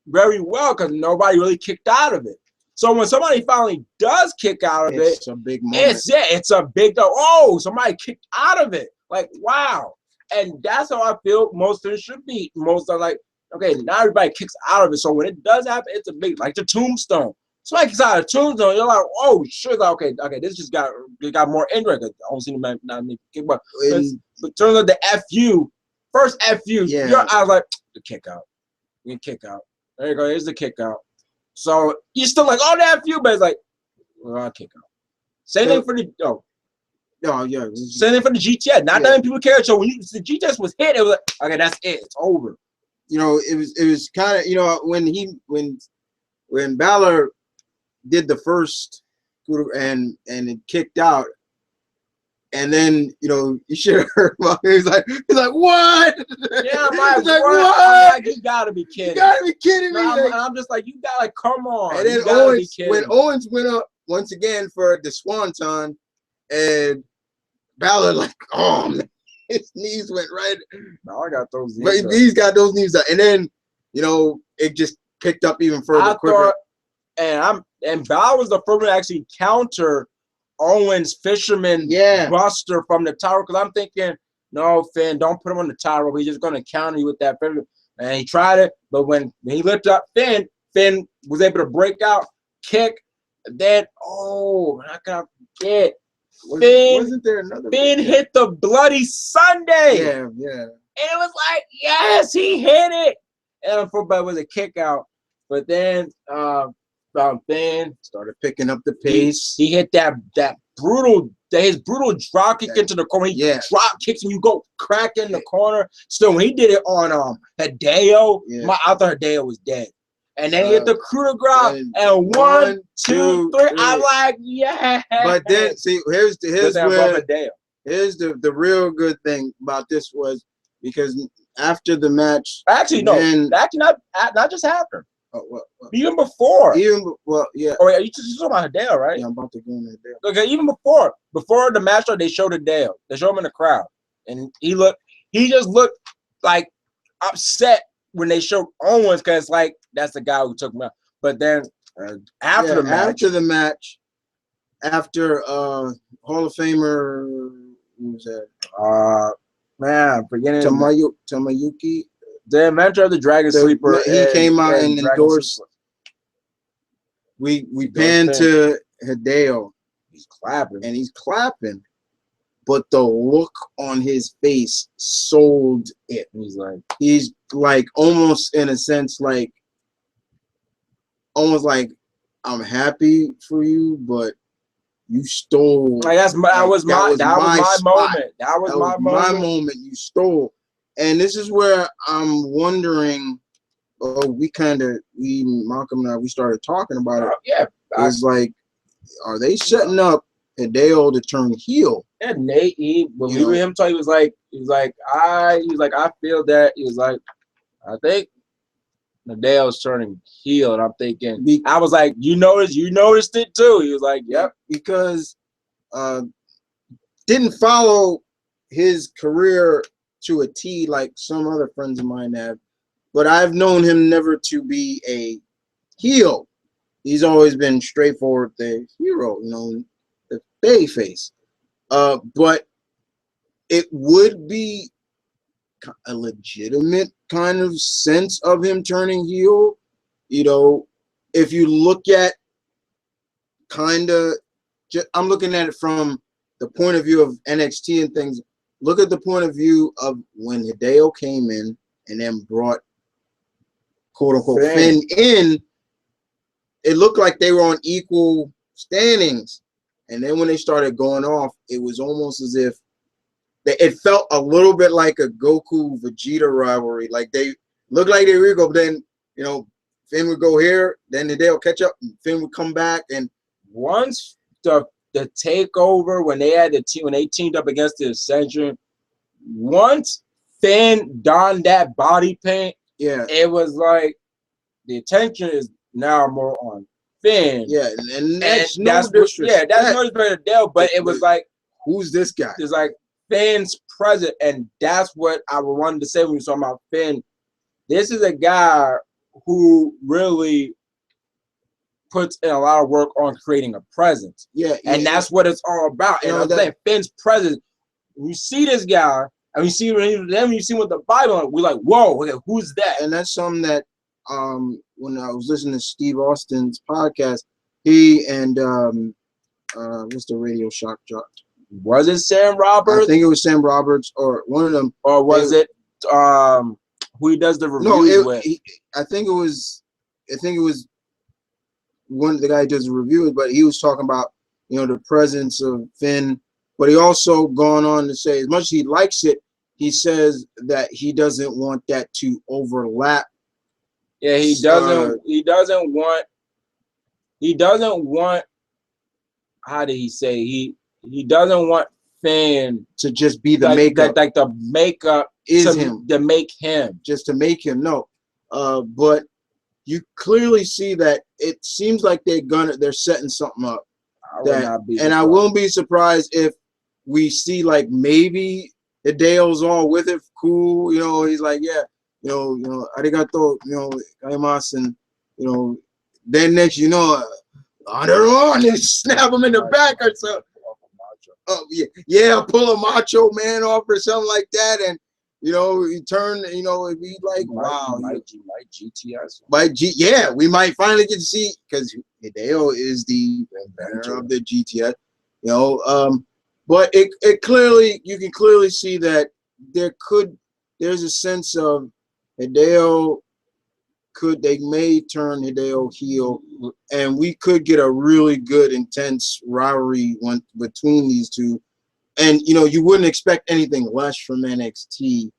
very well because nobody really kicked out of it. So when somebody finally does kick out of it's a big moment. It's a big, oh, somebody kicked out of it. Like, wow. And that's how I feel most of it should be. Most are like, okay, not everybody kicks out of it. So when it does happen, it's a big, like the tombstone. Somebody kicks out of the tombstone, you're like, oh, shit, okay, this just got more indirect. I don't see the not me kick, but turns out the FU, first FU, I was like, the kick out. You kick out. There you go. Here's the kick out. So you're still like, oh, that FU, but it's like, well, I'll kick out. Same thing for the Same thing for the GTS. Not that many people care. So when the GTS was hit, it was like, okay, that's it. It's over. You know, it was kind of, when Balor did the first and it kicked out, and then you should have heard him. He's like, what? Yeah, I'm like, what? I'm like, you gotta be kidding. You gotta be kidding me. I'm just like, you gotta come on. And then when Owens went up once again for the Swanton, and Balor like, oh man, his knees went right. No, I got those knees. But he's got those knees up, and then it just picked up even further. Quicker. And Balor was the first one to actually counter Owens' fisherman buster from the tower, because I'm thinking, no, Finn, don't put him on the tower. We're just going to counter you with that fisherman. And he tried it, but when he lifted up Finn was able to break out, kick, and then, how can I forget? Wasn't there another? Finn hit the Bloody Sunday. Yeah. And it was like, yes, he hit it. And but it was a kick out. But then Finn started picking up the pace. He hit his brutal drop kick into the corner. He drop kicks and you go crack in the corner. So when he did it on Hideo, I thought Hideo was dead. And then he hit the coup de grace and 1, 2, 3. I'm like, yeah. But then see, here's the real good thing about this was because after the match, not just after. What? Even before. Oh, yeah. You talking about Hideo, right? Yeah, I'm about to go in Hideo. Okay, even before the match, they showed Hideo. They showed him in the crowd, and he just looked like upset when they showed Owens, because like that's the guy who took him out. But then after the match, after Hall of Famer, who was that? Man, forgetting Tamayuki. the inventor of the Dragon Sleeper. He came out and Dragon endorsed. Sleeper. We panned to Hideo. He's clapping. And he's clapping, but the look on his face sold it. He's like almost in a sense like almost like I'm happy for you, but you stole. Like that was my moment. That was my moment. You stole, and this is where I'm wondering. Oh, Malcolm and I, we started talking about it. Yeah, it's like, are they setting up Hideo to turn heel? And Nate, when we were him talk, he was like, I feel that. He was like, I think Hideo's turning heel, and I'm thinking, I was like, you noticed it too. He was like, yep, because didn't follow his career to a T like some other friends of mine have, but I've known him never to be a heel. He's always been straightforward, the hero, the bay face. But it would be a legitimate kind of sense of him turning heel. If you look at I'm looking at it from the point of view of NXT and things. Look at the point of view of when Hideo came in and then brought quote unquote Finn in. It looked like they were on equal standings. And then when they started going off, it was almost as if it felt a little bit like a Goku-Vegeta rivalry. Like they looked like they were going, but then, Finn would go here, then Hideo catch up, and Finn would come back. And once the takeover, when they teamed up against the Ascension, once Finn donned that body paint, it was like the attention is now more on Finn. Yeah, and that's no disrespect. Yeah, that's no disrespect to Hideo, but it was like, who's this guy? It's like Finn's present, and that's what I wanted to say when we were talking about Finn. This is a guy who really puts in a lot of work on creating a presence. And that's what it's all about. And I'm saying Finn's presence. When you see this guy, and you see when you see with the Bible, we're like, whoa, okay, who's that? And that's something that when I was listening to Steve Austin's podcast, he and what's the Radio Shock jock? Was it Sam Roberts? I think it was Sam Roberts or one of them. Or was it who he does the reviews with? I think it was one of the guy who does the reviews, but he was talking about the presence of Finn. But he also gone on to say, as much as he likes it, he says that he doesn't want that to overlap. Yeah, he doesn't. He doesn't want. How did he say he doesn't want Finn to just be the makeup. Like the makeup is him to make him. Just to make him. No, but you clearly see that it seems like they're setting something up. I won't be surprised if we see like maybe Hideo's all with it. Cool, he's like, yeah. Arigato, gozaimasu, and then next, on their own, they snap him in the back or something. Oh yeah, pull a Macho Man off or something like that, and he turn, it'd be like, wow, GTS. We might finally get to see, because Hideo is the inventor of the GTS, but it clearly, you can clearly see that there's a sense of Hideo they may turn Hideo heel, and we could get a really good, intense rivalry between these two. And you wouldn't expect anything less from NXT.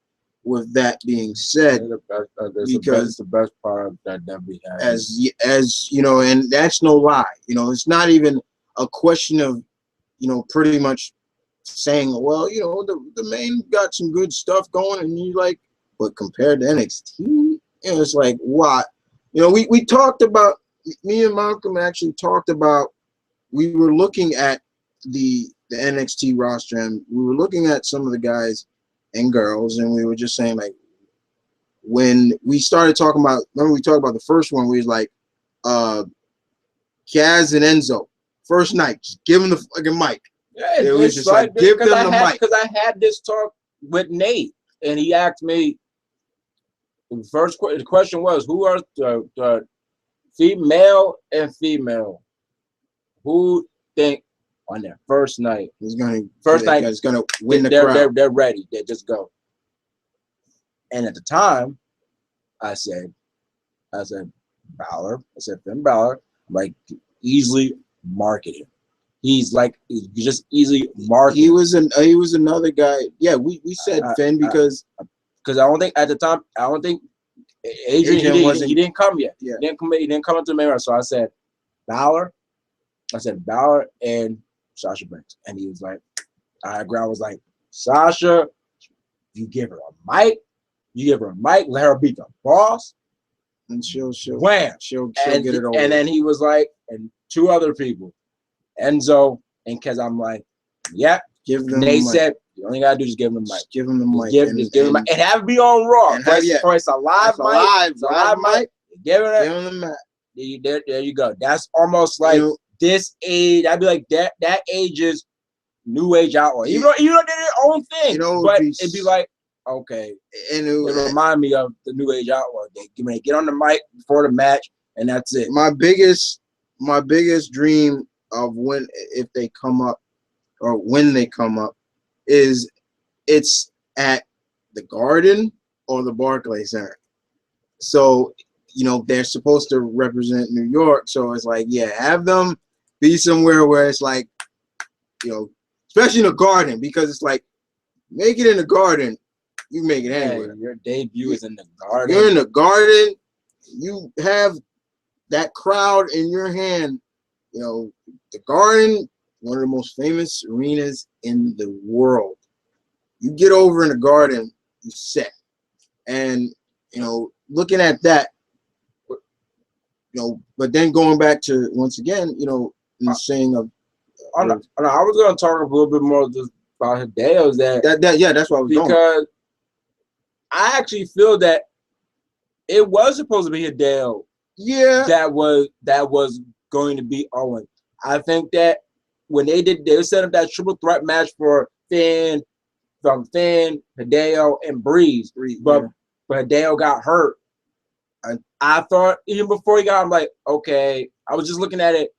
With that being said, because the best part of that we have, as and that's no lie. It's not even a question of pretty much saying, well, the main got some good stuff going, and you like. But compared to NXT, it's like, what? We talked about, me and Malcolm actually talked about, we were looking at the NXT roster, and we were looking at some of the guys and girls, and we were just saying, like, when we started talking about, remember we talked about the first one, we was like, Kaz and Enzo. First night, just give him the fucking mic. Yeah, It was just like, give them the mic. Because I had this talk with Nate, and he asked me, the question was, who are the female and female who think on their first night He's gonna win the crowd. They're ready. They just go. And at the time, I said Balor. I said Finn Balor, like easily marketed. He's just easily marketed. He was another guy. Yeah, we said Finn because I don't think at the time Adrian he didn't come yet. Yeah. He didn't come into the main roster. So I said Balor. I said Balor and Sasha Banks. And he was like, Ground was like, Sasha, you give her a mic, let her beat the boss. And she'll wham. She'll get it over. And then he was like, and two other people, Enzo and Kez. I'm like, yeah. Give them They the mic. said, you only gotta do is give them the mic. Just give them the mic. Just give them the mic. And have it be on Raw. It's a live mic. It's a live mic. Give them the mic. There you go. That's almost like this age. I'd be like that age is New Age Outlaw. Even though they did their own thing. But it'd be like, okay. And it remind me of the New Age Outlaw. They get on the mic before the match, and that's it. My biggest dream of if they come up, or when they come up, is it's at the Garden or the Barclays Center. So, they're supposed to represent New York. So it's like, yeah, have them be somewhere where it's like, especially in the Garden, because it's like, make it in the Garden, you make it anywhere. Your debut is in the Garden. You're in the Garden, you have that crowd in your hand. The Garden, one of the most famous arenas in the world. You get over in the Garden, you set. And, looking at that, but then going back to, once again, the saying of, I was going to talk a little bit more just about Hideo's that's what I was going. Because I actually feel that it was supposed to be Hideo. Yeah. That was going to be Owen. I think that when they set up that triple threat match for Finn, Hideo, and Breeze. But Hideo got hurt. I thought even before he got, I'm like, okay. I was just looking at it.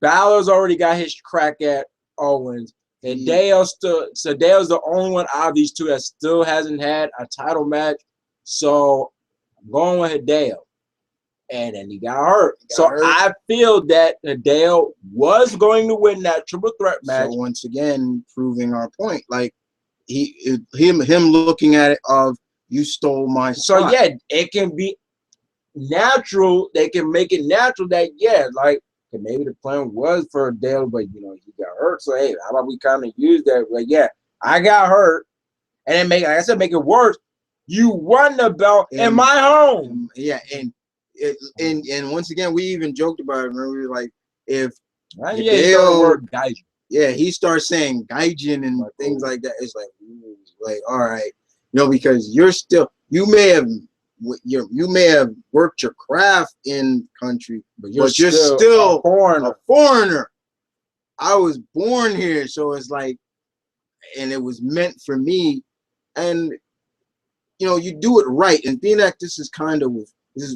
Balor's already got his crack at Owens. Hideo's the only one out of these two that still hasn't had a title match. So I'm going with Hideo. And then he got hurt. I feel that Hideo was going to win that triple threat match. So once again, proving our point. Like him looking at it of, you stole my spot. So yeah, it can be natural. They can make it natural that maybe the plan was for Hideo, but he got hurt. So hey, how about we kind of use that? Like, yeah, I got hurt, and then make it worse. You won the belt in my home. Yeah, and once again, we even joked about it. Remember, we were like, if Hideo, he starts saying gaijin and things like that, it's like all right, because you may have worked your craft in country, but you're still a foreigner. I was born here, so it's like, and it was meant for me, and you do it right, and being that this is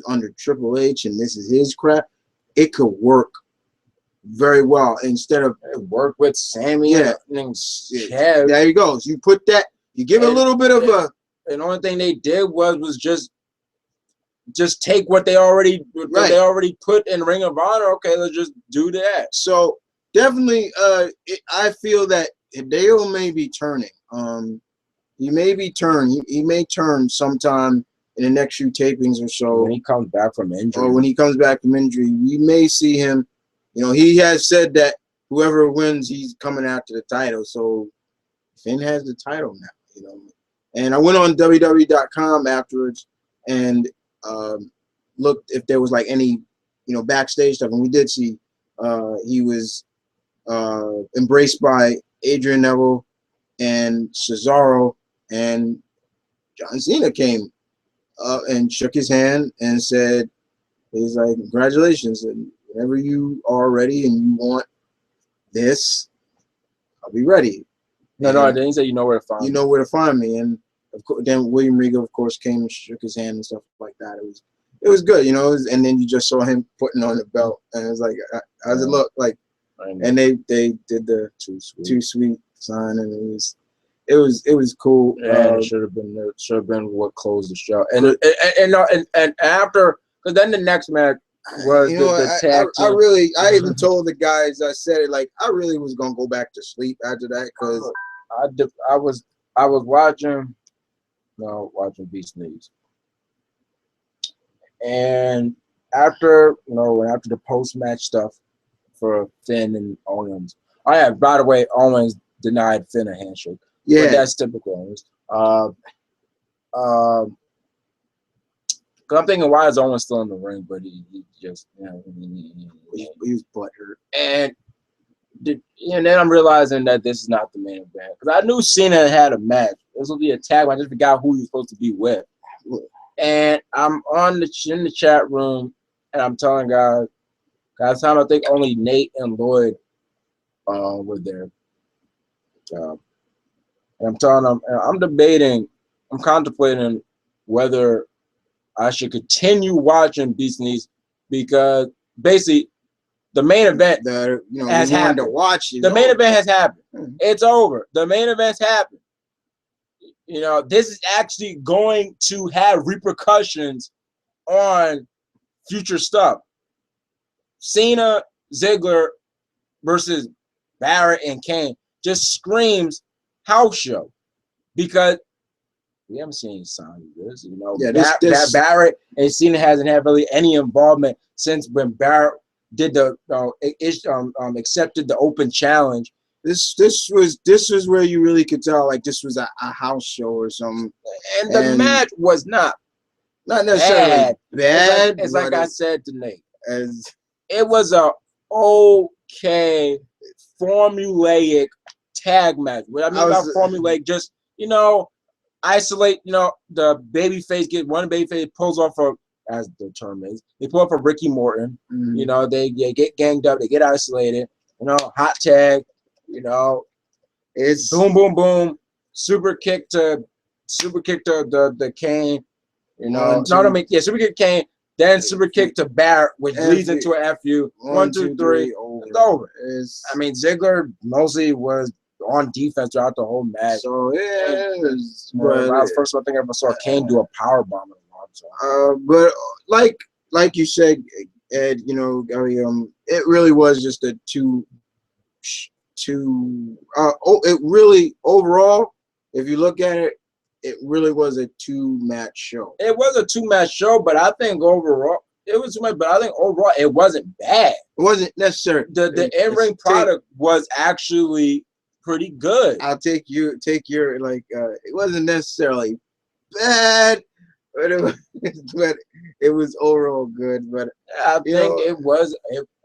under Triple H and this is his craft, it could work very well instead of work with Sammy. Yeah, there you go. So you put that, you give it a little bit of a. And the only thing they did was just take what they already put in Ring of Honor. Okay, let's just do that. So definitely, I feel that Hideo may be turning. He may turn sometime in the next few tapings or so. When he comes back from injury. Or when he comes back from injury, we may see him. He has said that whoever wins, he's coming after the title. So Finn has the title now. And I went on WWE.com afterwards and looked if there was like any, backstage stuff. And we did see he was embraced by Adrian Neville and Cesaro, and John Cena came and shook his hand and said, he's like, congratulations. And whenever you are ready and you want this, I'll be ready. No, I didn't say you know where to find me. You know where to find me. And of course, then William Regal, of course, came and shook his hand and stuff like that. It was good, you know. And then you just saw him putting on the belt, and it was like, how's it look like? And they did the too sweet sign, and it was cool. And it should have been what closed the show. And after, because then the next match was the tag team. I even told the guys, I said it like I really was gonna go back to sleep after that because I was watching Beast Knees, and after the post match stuff for Finn and Owens. By the way, Owens denied Finn a handshake. Yeah, but that's typical Owens. Cause I'm thinking, why is Owens still in the ring? But he just, he was butthurt. And then I'm realizing that this is not the main event. Because I knew Cena had a match. This will be a tag. I just forgot who he was supposed to be with. And I'm in the chat room, and I'm telling guys, time I think only Nate and Lloyd were there. And I'm telling them, I'm contemplating whether I should continue watching Beast Knees because basically the main event has happened. To watch the main event has happened. It's over. The main event's happened. This is actually going to have repercussions on future stuff. Cena, Ziggler versus Barrett and Kane just screams house show because we haven't seen any signs of this. Barrett and Cena hasn't had really any involvement since when Barrett did the accepted the open challenge. This was where you really could tell like this was a house show or something. And the match was not necessarily bad. It's like I said to Nate. It was a okay formulaic tag match. What I mean by formulaic, just isolate. The babyface one babyface pulls off for, as the term is, they pull up for Ricky Morton. Mm-hmm. They get ganged up, they get isolated. Hot tag. It's boom, boom, boom. Super kick to the Kane. Super kick Kane. Then super kick to Barrett, which leads into an FU. 1, 2, 3. It's over. Ziggler mostly was on defense throughout the whole match. So that was the first thing I ever saw Kane do a power bomb in a long time. But like you said, Ed, it really was just a it really overall, if you look at it, it really was a 2-match show. It was a 2-match show, but I think overall it was 2 match. But I think overall it wasn't bad. It wasn't necessary. The in-ring product was actually pretty good. I'll take your it wasn't necessarily bad, but it was overall good. But I think it was.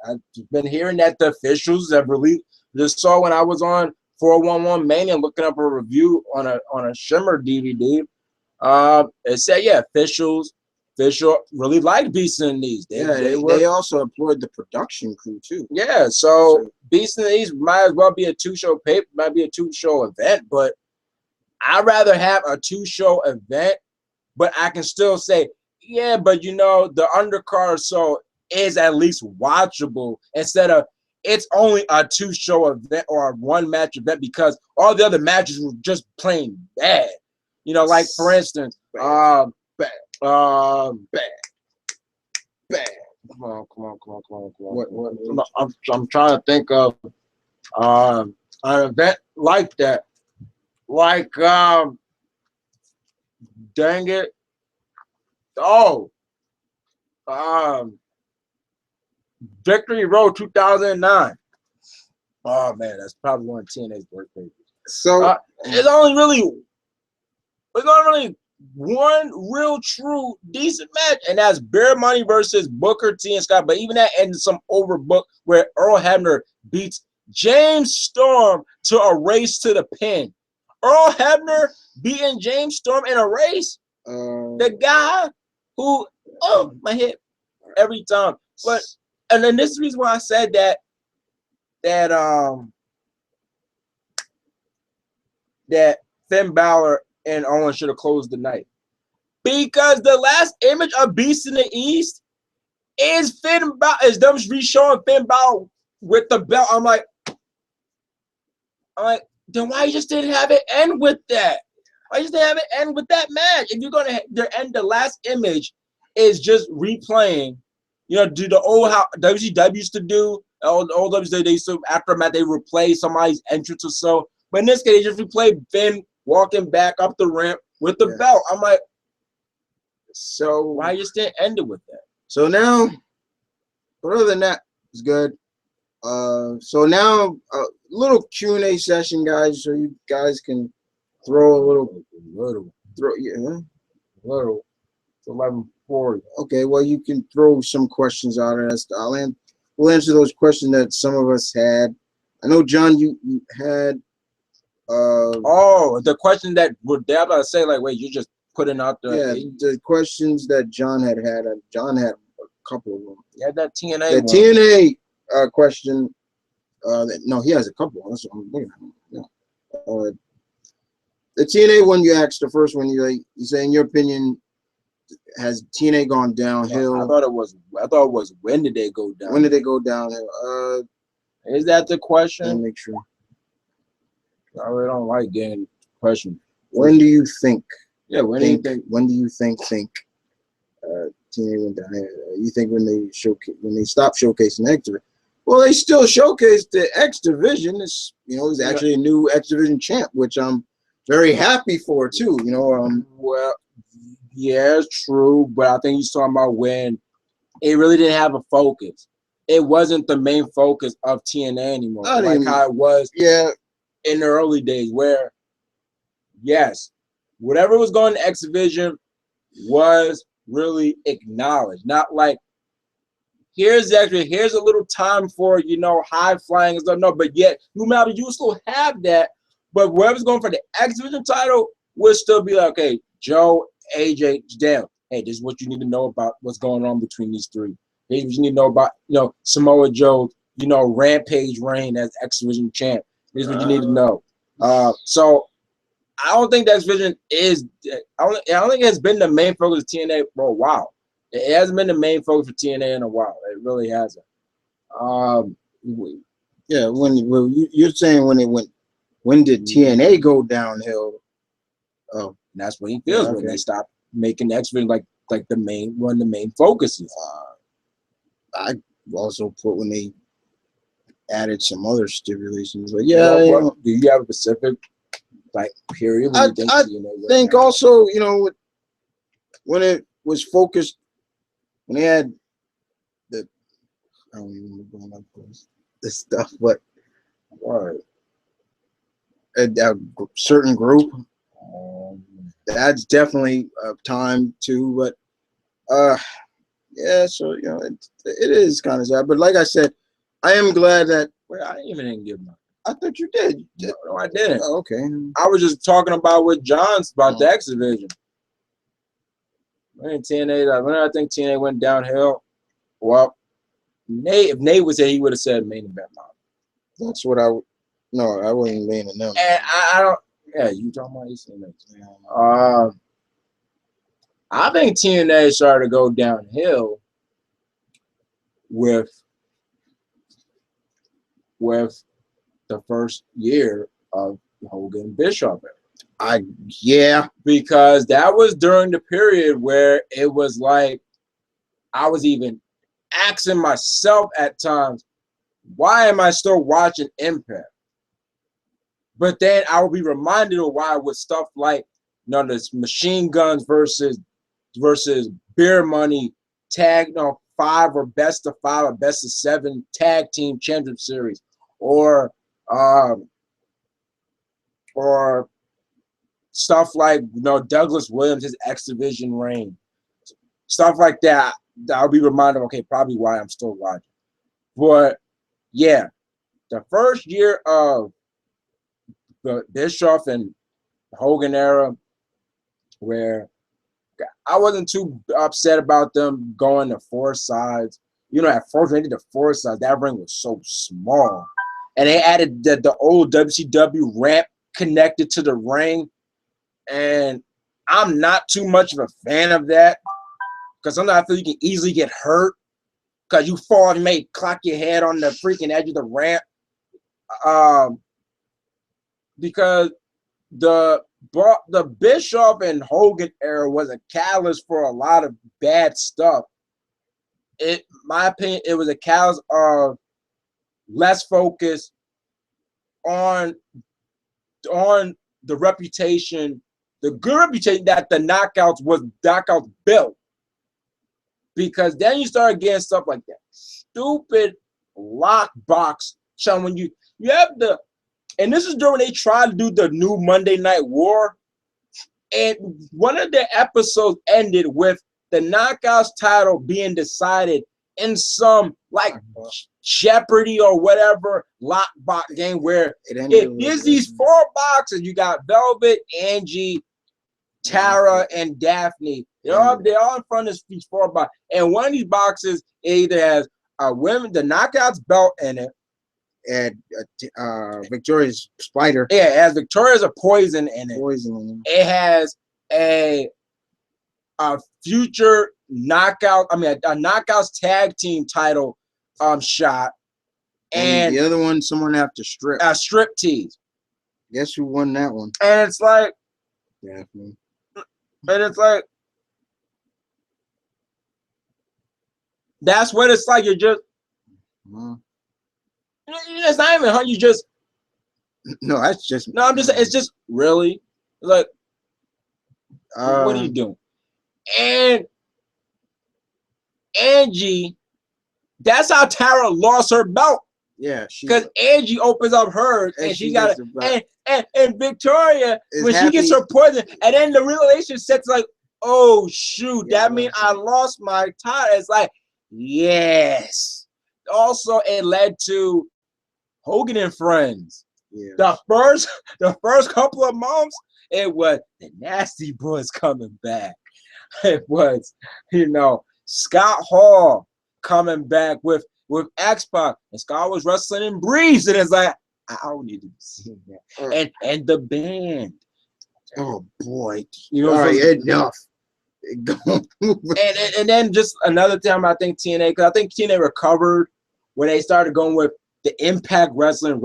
I've been hearing that the officials have really just saw when I was on 411 Mania looking up a review on a Shimmer DVD. It said officials really liked Beast in These. They also employed the production crew too. Yeah, so Beast in These might as well be a 2-show might be a 2-show event, but I'd rather have a 2-show event, but I can still say, but the undercard is at least watchable instead of it's only a 2-show event or a 1-match event because all the other matches were just plain bad. Like for instance, bad. Come on. What? I'm trying to think of an event like that. Like dang it. Victory Road 2009. Oh man, that's probably one of TNA's worst papers. So it's only really one real true decent match, and that's Bear Money versus Booker T and Scott. But even that ended some overbook where Earl Hebner beats James Storm to a race to the pin. Earl Hebner beating James Storm in a race. The guy who my hip every time, but and then this is the reason why I said that Finn Balor and Owens should have closed the night. Because the last image of Beast in the East is Finn Balor, is them re-showing Finn Balor with the belt. I'm like, then why you just didn't have it end with that? Why you just didn't have it end with that match? If you're gonna end the last image is just replaying, do the old how WCW used to do, old WCW, they used to, after a match they replay somebody's entrance or so. But in this case, they just replay Finn walking back up the ramp with the belt. I'm like, so why you just didn't end it with that? So now, but other than that, it's good. So now a little Q&A session, guys, so you guys can throw a little. It's 11:40. Okay, well, you can throw some questions out at us. We'll answer those questions that some of us had. I know, John, you had. The question that would Dab say, like, wait, you just putting out the questions that John had. John had a couple of them. Yeah, that TNA. The TNA question. No, he has a couple. That's what I'm looking at. Yeah. The TNA one you asked, the first one, you say, in your opinion, has TNA gone downhill? I thought it was when did they go down? When did they go downhill? Is that the question? Let me make sure. I really don't like getting questions. When do you think? Yeah, when do you think TNA went downhill? You think when they stopped showcasing X Division? Well, they still showcased the X Division. It's it's actually a new X Division champ, which I'm very happy for too. Well, yeah, it's true, but I think he's talking about when it really didn't have a focus. It wasn't the main focus of TNA anymore, how it was in the early days, where yes, whatever was going to X Division was really acknowledged, not like here's a little time for high flying and stuff. No, but yet no matter, you still have that. But whoever's going for the X Division title would still be like, okay, Joe, AJ, down. Hey, this is what you need to know about what's going on between these three. This is what you need to know about, Samoa Joe, Rampage reign as X Division champ. This is what you need to know. So I don't think the X Division is. I don't think it's been the main focus of TNA for a while. It hasn't been the main focus for TNA in a while. It really hasn't. When you're saying when it went, when did TNA go downhill? Oh, that's what he feels when they stopped making the X Division like the main focuses. I also put when they added some other stipulations, but do you have a specific period? I think also when it was focused, when they had I don't even remember this stuff, but a certain group, that's definitely time too. But so it is kind of sad. But like I said, I am glad that. Well, I didn't give mine. I thought you did. No, I didn't. Oh, okay. I was just talking about with John's about the X Division. When I think TNA went downhill, well, if Nate would say, he would have said main event model. That's what I would. No, I wasn't leaning them. And I don't. Yeah, you talking about TNA? I think TNA started to go downhill with the first year of Hogan Bischoff era. Because that was during the period where it was like I was even asking myself at times, why am I still watching Impact? But then I would be reminded of why with stuff like this Machine Guns versus Beer Money tag 5 or best of 5 or best of 7 tag team championship series, or stuff like Douglas Williams, his X Division reign, stuff like that. I'll be reminded, okay, probably why I'm still watching. But yeah, the first year of the Bischoff and Hogan era, where I wasn't too upset about them going to 4 sides. at first when they did the 4 size, that ring was so small. And they added the old WCW ramp connected to the ring. And I'm not too much of a fan of that. Because sometimes I feel you can easily get hurt. Because you fall and you may clock your head on the freaking edge of the ramp. Because the Bischoff and Hogan era was a catalyst for a lot of bad stuff. My opinion, it was a catalyst of less focus on the reputation, the good reputation that the knockouts built. Because then you start getting stuff like that stupid lock box showing when you have the, and this is during they tried to do the new Monday Night War, and one of the episodes ended with the knockouts title being decided in some like Jeopardy or whatever lock box game where it is these 4 boxes. You got Velvet, Angie, Tara, and Daphne. They're all in front of these 4 boxes, and one of these boxes either has the knockouts belt in it, and Victoria's spider. Yeah, it has Victoria's a poison in it. It has a future knockout. I mean, a knockouts tag team title shot, and the other one, someone have to strip. A strip tease. Guess who won that one? And it's like, Daphne. And it's like, that's what it's like. You're just. It's not even, you just. No, that's just. No, I'm just. It's just really like. What are you doing? And Angie, that's how Tara lost her belt. Yeah, because Angie opens up hers and she got it. And Victoria, when she gets her poison, and then the realization sets like, oh shoot, that means I lost my title. It's like, yes. Also, it led to Hogan and Friends. Yeah. The first couple of months, it was the Nasty Boys coming back. It was, Scott Hall coming back with X-Pac, and Scott was wrestling in briefs, and it's like, I don't need to see that. And the band. Oh boy. All right, enough. and then just another time, I think TNA, because I think TNA recovered when they started going with the Impact Wrestling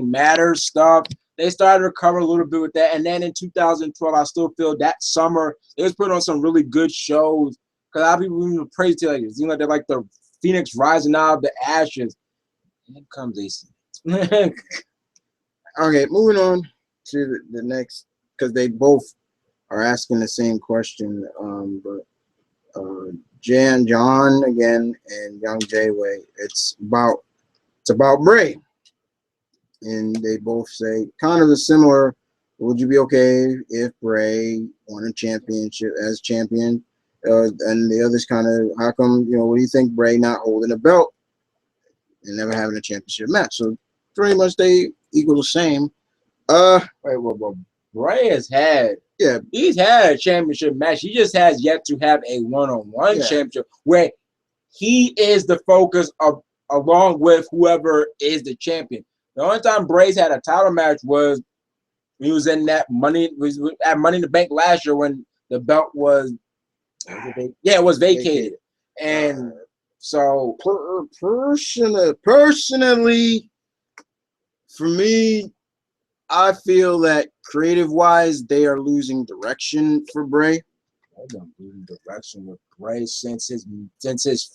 Matters stuff. They started to recover a little bit with that. And then in 2012, I still feel that summer, they was putting on some really good shows. Because a lot of people even praise it. Like, it seems like they're like the Phoenix rising out of the ashes. Here comes AC. Okay, moving on to the next, because they both are asking the same question. But John again and Young Jayway, it's about Bray. And they both say kind of a similar, would you be okay if Bray won a championship as champion? And the others kind of, how come, what do you think Bray not holding a belt and never having a championship match? So pretty much they equal the same. Well, Bray has had, he's had a championship match. He just has yet to have a one-on-one championship where he is the focus of, along with whoever is the champion. The only time Bray's had a title match was he was in that Money in the Bank last year when the belt was, it was vacated. And so personally, for me, I feel that creative-wise, they are losing direction for Bray. They've been losing direction with Bray since his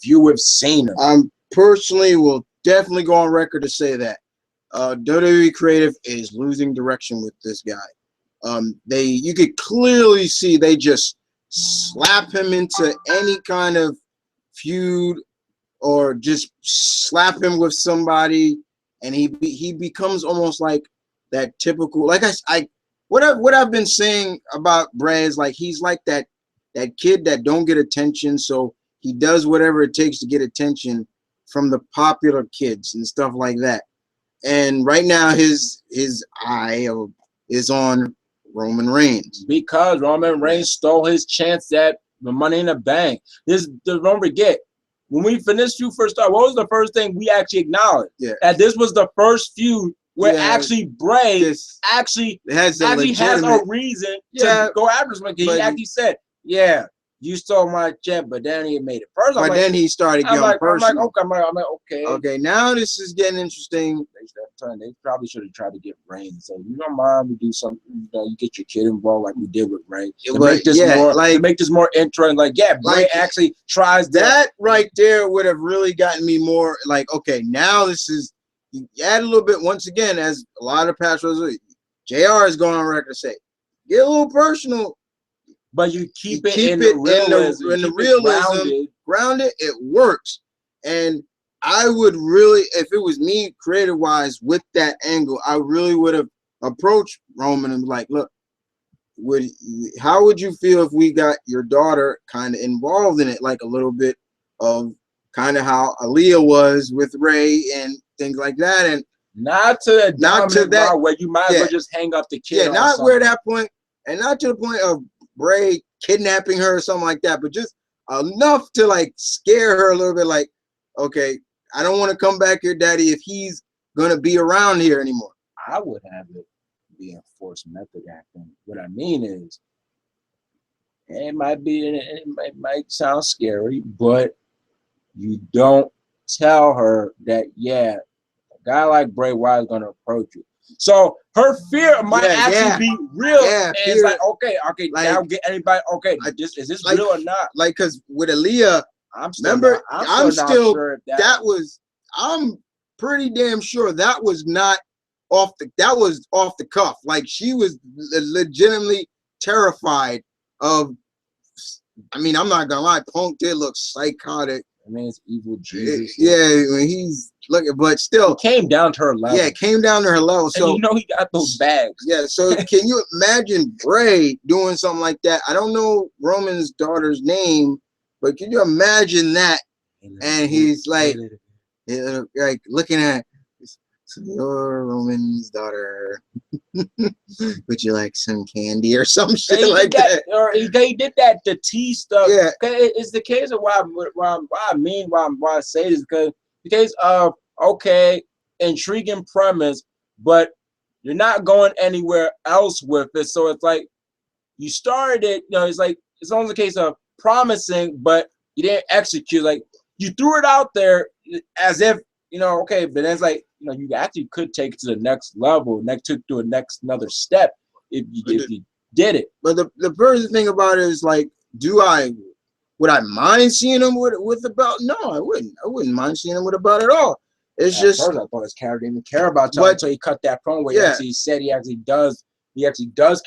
feud with Cena. Personally will definitely go on record to say that WWE Creative is losing direction with this guy. You could clearly see they just slap him into any kind of feud or just slap him with somebody, and he becomes almost like that typical, like what I've been saying about Bray is like he's like that kid that don't get attention, so he does whatever it takes to get attention from the popular kids and stuff like that. And right now his eye is on Roman Reigns. Because Roman Reigns stole his chance at the Money in the Bank. Don't forget, when this feud first started, what was the first thing we actually acknowledged? Yeah. That this was the first feud where actually Bray actually has a reason to go after him. He actually said, "Yeah, you stole my check," but then he made it personal. But then he started getting personal. I'm like, okay. Okay, now this is getting interesting. They probably should have tried to get Ray and say, "You don't mind we do something? You get your kid involved like we did with Ray to make this more interesting." Like, Bray actually tries that right there would have really gotten me more like, okay, now this is. You add a little bit once again, as a lot of past wrestlers, JR is going on record to say, get a little personal, but you keep it in the realism, grounded. It works, and I would really, if it was me, creative wise, with that angle, I really would have approached Roman and be like, look, how would you feel if we got your daughter kind of involved in it, like a little bit of kind of how Aaliyah was with Ray and things like that, and not to that where you might as well just hang up the kid. Yeah, not where that point, and not to the point of Bray kidnapping her or something like that, but just enough to like scare her a little bit. Like, okay, I don't want to come back here, Daddy, if he's gonna be around here anymore. I would have it be enforced method acting. What I mean is, it might sound scary, but you don't tell her that, a guy like Bray Wyatt is going to approach you. So her fear might actually be real. And it's like, okay, like, now get anybody. Okay, is this real or not? Like, because with Aaliyah, I'm pretty damn sure that was not off the cuff. Like, she was legitimately terrified of. I mean, I'm not gonna lie, Punk did look psychotic. I mean, it's evil Jesus. Yeah, he's looking, but still, it came down to her level. Yeah, it came down to her level. So and he got those bags. Yeah. So can you imagine Bray doing something like that? I don't know Roman's daughter's name, but can you imagine that? And he's like looking at. So you're Roman's daughter. Would you like some candy or some shit like that? Or they did that the tea stuff. Yeah, it's the case of why I say this, because the case of intriguing premise, but you're not going anywhere else with it. So it's like you started it. It's like it's almost a case of promising, but you didn't execute. Like you threw it out there as if but then it's like. You actually could take it to the next level, another step if you did it. But the first thing about it is like, would I mind seeing him with the belt? No, I wouldn't. I wouldn't mind seeing him with a belt at all. It's just first I thought his character didn't care about you until he cut that promo where he said he actually does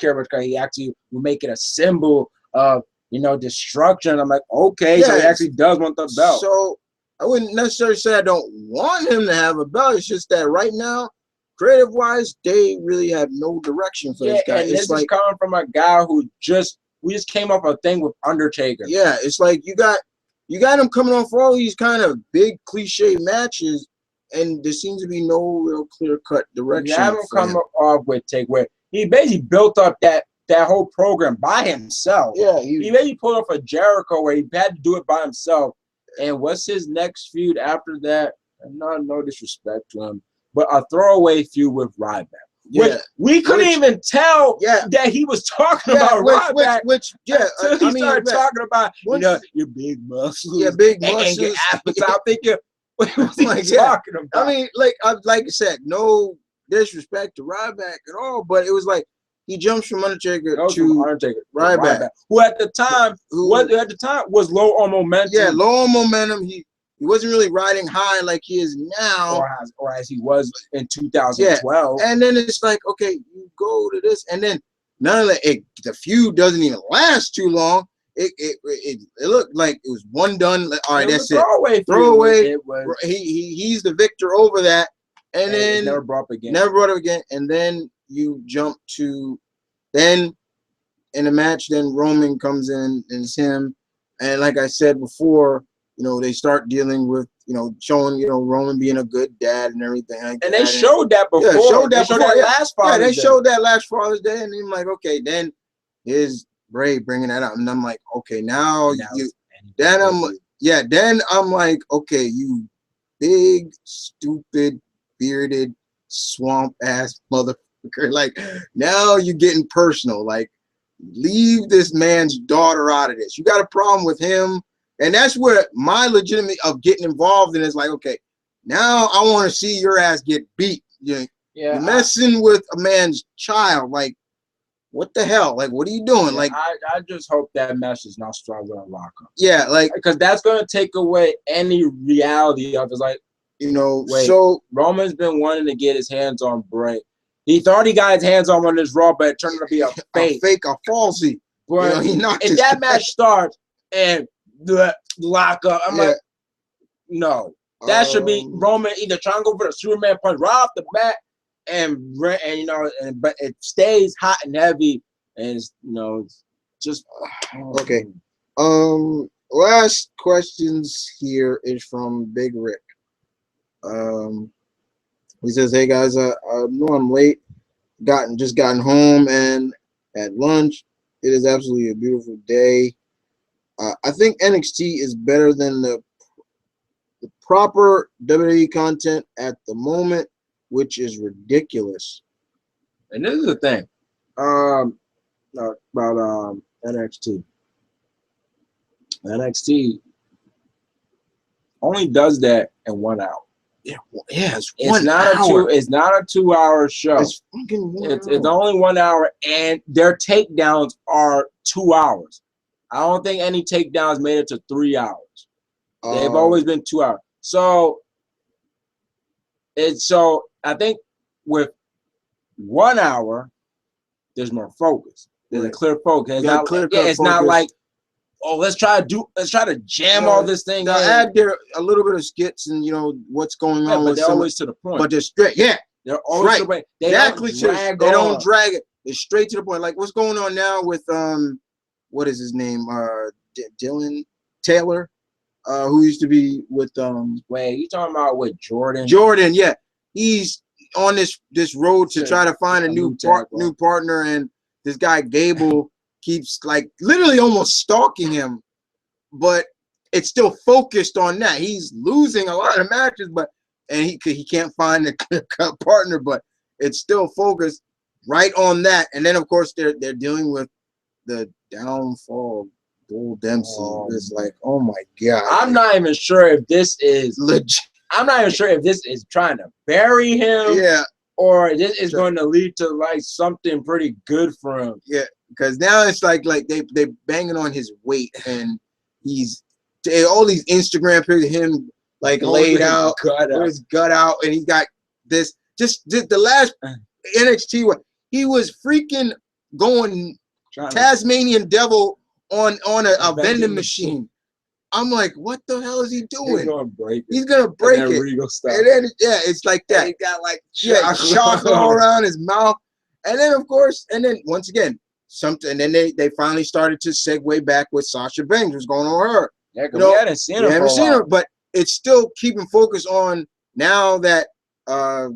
care about because he actually will make it a symbol of destruction. I'm like, okay, so he actually does want the belt. So I wouldn't necessarily say I don't want him to have a belt. It's just that right now, creative-wise, they really have no direction for this guy. And this is coming from a guy who we just came up with a thing with Undertaker. Yeah, it's like you got him coming off all these kind of big cliche matches, and there seems to be no real clear-cut direction. You have him come off with where he basically built up that whole program by himself. Yeah, he basically pulled off a Jericho where he had to do it by himself. And what's his next feud after that? No disrespect to him, but a throwaway feud with Ryback. Yeah, we couldn't even tell that he was talking about Ryback. Until he started talking about your big muscles. Yeah, big muscles. And your appetite. I'm thinking, what was he talking about? I mean, like I said, no disrespect to Ryback at all, but it was like. He jumps from Undertaker to Ryback, who at the time was low on momentum. Yeah, low on momentum. He wasn't really riding high like he is now, or as he was in 2012. Yeah. And then it's like, okay, you go to this, and then none of the feud doesn't even last too long. It looked like it was one done. All right, that's it. Throwaway. He's the victor over that, and then never brought up again. And then you jump to then in the match, then Roman comes in and it's him. And like I said before, they start dealing with, showing, Roman being a good dad and everything. Like and they showed that before. Yeah, showed that last Father's Day. They showed that last Father's Day. And I'm like, okay, then here's Bray bringing that up. And I'm like, okay, now Yeah, then I'm like, okay, you big, stupid, bearded, swamp ass motherfucker. Like, now you're getting personal. Like, leave this man's daughter out of this. You got a problem with him. And that's where my legitimate of getting involved in is like, okay, now I want to see your ass get beat. You're messing with a man's child. Like, what the hell? Like, what are you doing? Like, I just hope that mess is not stronger than lockup. Yeah, like, because that's gonna take away any reality of it. Like, wait, so Roman's been wanting to get his hands on Bray. He thought he got his hands on one of this Raw, but it turned out to be a a falsy. But If that match starts and the lockup, I'm like, no, that should be Roman either trying to go for the Superman punch right off the bat, but it stays hot and heavy, and it's just okay. Last questions here is from Big Rick. He says, "Hey guys, I know I'm late. Just gotten home and at lunch. It is absolutely a beautiful day. I think NXT is better than the proper WWE content at the moment, which is ridiculous." And this is the thing, about NXT. NXT only does that in 1 hour. Yeah, it's not a 2 hour show. It's fucking 1 hour. It's only 1 hour, and their takedowns are 2 hours. I don't think any takedowns made it to 3 hours. They've always been 2 hours. So I think with 1 hour, there's more focus. There's a clear focus. It's not like, oh, let's try to jam all this thing. Now add there a little bit of skits and what's going on. But they're always to the point. But they're straight. Yeah, they're always to the point. They don't drag it. They're straight to the point. Like what's going on now with what is his name? Dylan Taylor, who used to be with Wait, you talking about with Jordan? Jordan, yeah, he's on this road to try to find a new partner, and this guy Gable keeps like literally almost stalking him, but it's still focused on that. He's losing a lot of matches, and he can't find a clear-cut partner, but it's still focused right on that. And then of course they're dealing with the downfall of Bull Dempsey. It's like, oh my god. I'm not even sure if this is legit. I'm not even sure if this is trying to bury him. Yeah. Or this is going to lead to like something pretty good for him. Yeah, because now it's like they banging on his weight, and he's all these Instagram pictures of him like laid out with his gut out, and he's got this just the last NXT one. He was freaking going Tasmanian devil on a vending machine. I'm like, what the hell is he doing? He's gonna break it. He's gonna break it. And then it's like that. He got like a chocolate all around his mouth. And then of course, once again, something. And then they finally started to segue back with Sasha Banks. What's going on with her? Yeah, because we hadn't seen her. But it's still keeping focus on now that I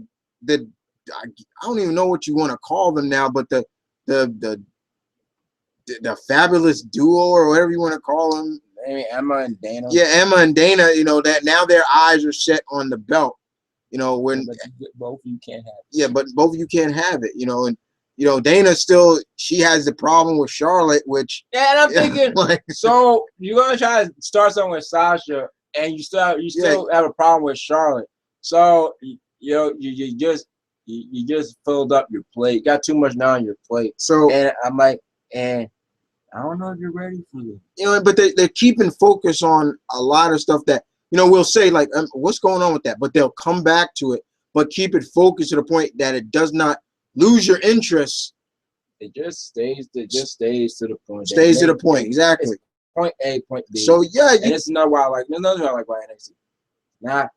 don't even know what you want to call them now, but the fabulous duo or whatever you want to call them. Maybe Emma and Dana. Yeah, Emma and Dana, that now their eyes are set on the belt. When both of you can't have it. Yeah, but both of you can't have it, and Dana still, she has the problem with Charlotte, which and I'm thinking so you're gonna try to start something with Sasha and you still have a problem with Charlotte. So you just filled up your plate. You got too much now on your plate. So and I'm like, and I don't know if you're ready for this. But they're keeping focus on a lot of stuff that, we'll say like, what's going on with that? But they'll come back to it, but keep it focused to the point that it does not lose your interest. It just stays to the point. Stays to the point, exactly. Point A, point B. So yeah, and it's another why I like. Another why I like NXT. Not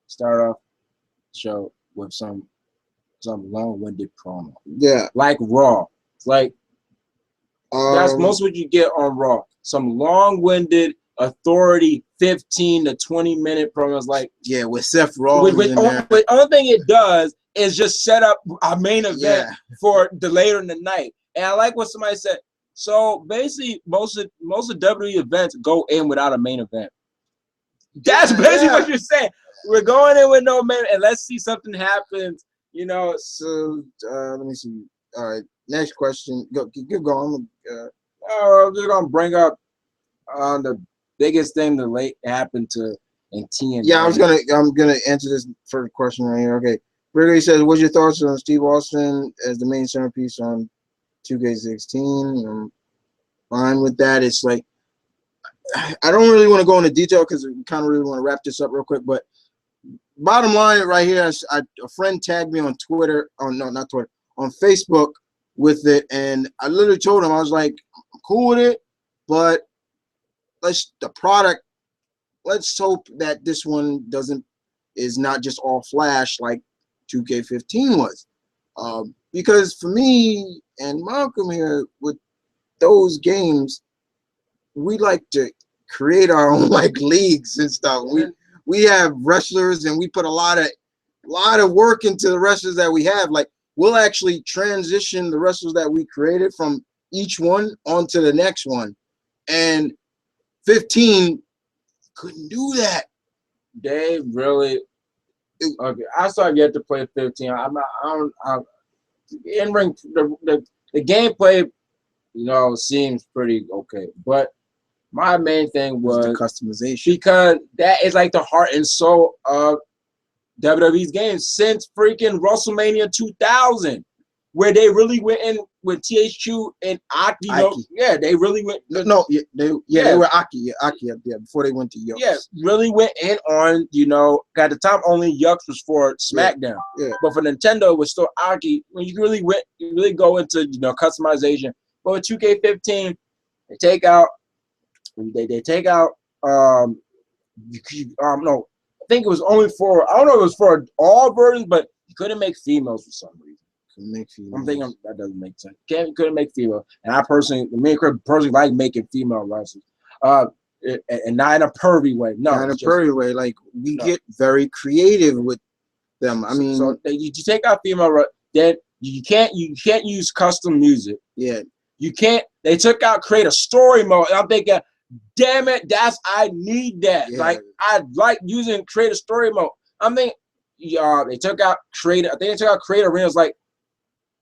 start off the show with some long-winded promo. Yeah, like Raw. It's like that's most of what you get on Raw. Some long-winded authority 15 to 20-minute promos, like with Seth Rollins. The only thing it does is just set up a main event for the later in the night. And I like what somebody said. So basically, most of WWE events go in without a main event. That's basically what you're saying. We're going in with no main, and let's see something happens. You know. So let me see. All right, next question. Go, keep going. I'm just gonna bring up the biggest thing that late happened to in TNA. Yeah, I'm gonna answer this first question right here. Okay, Gregory says, "What's your thoughts on Steve Austin as the main centerpiece on 2K16?" I'm fine with that. It's like I don't really want to go into detail because we kind of really want to wrap this up real quick. But bottom line, right here, a friend tagged me on Twitter. Oh no, not Twitter, on Facebook with it, and I literally told him I was like, "I'm cool with it, but the product. Let's hope that this one is not just all flash like 2K15 was, because for me and Malcolm here with those games, we like to create our own like leagues and stuff. We have wrestlers and we put a lot of work into the wrestlers that we have. Like we'll actually transition the wrestlers that we created from each one onto the next one, and 15 couldn't do that. They really. Okay, I started yet to play 15. In ring the gameplay, seems pretty okay. But my main thing was the customization, because that is like the heart and soul of WWE's games since freaking WrestleMania 2000, where they really went in with THQ and Aki. Yeah, they really went. They were Aki. Before they went to Yucks. Yeah, really went in on, at the time only Yucks was for SmackDown. Yeah. But for Nintendo, it was still Aki. When you really go into, customization. But with 2K15, they take out, no, I think it was only for, I don't know if it was for all versions, but you couldn't make females for some reason. I'm thinking that doesn't make sense. Couldn't make female, and me and Chris personally like making female wrestlers, and not in a pervy way. No, not in a pervy way. Like we get very creative with them. I mean, so you take out female, then you can't use custom music. Yeah, you can't. They took out create a story mode. And I'm thinking, damn it, I need that. Yeah. Like I like using create a story mode. I'm thinking, they took out create. I think they took out create arenas. Like,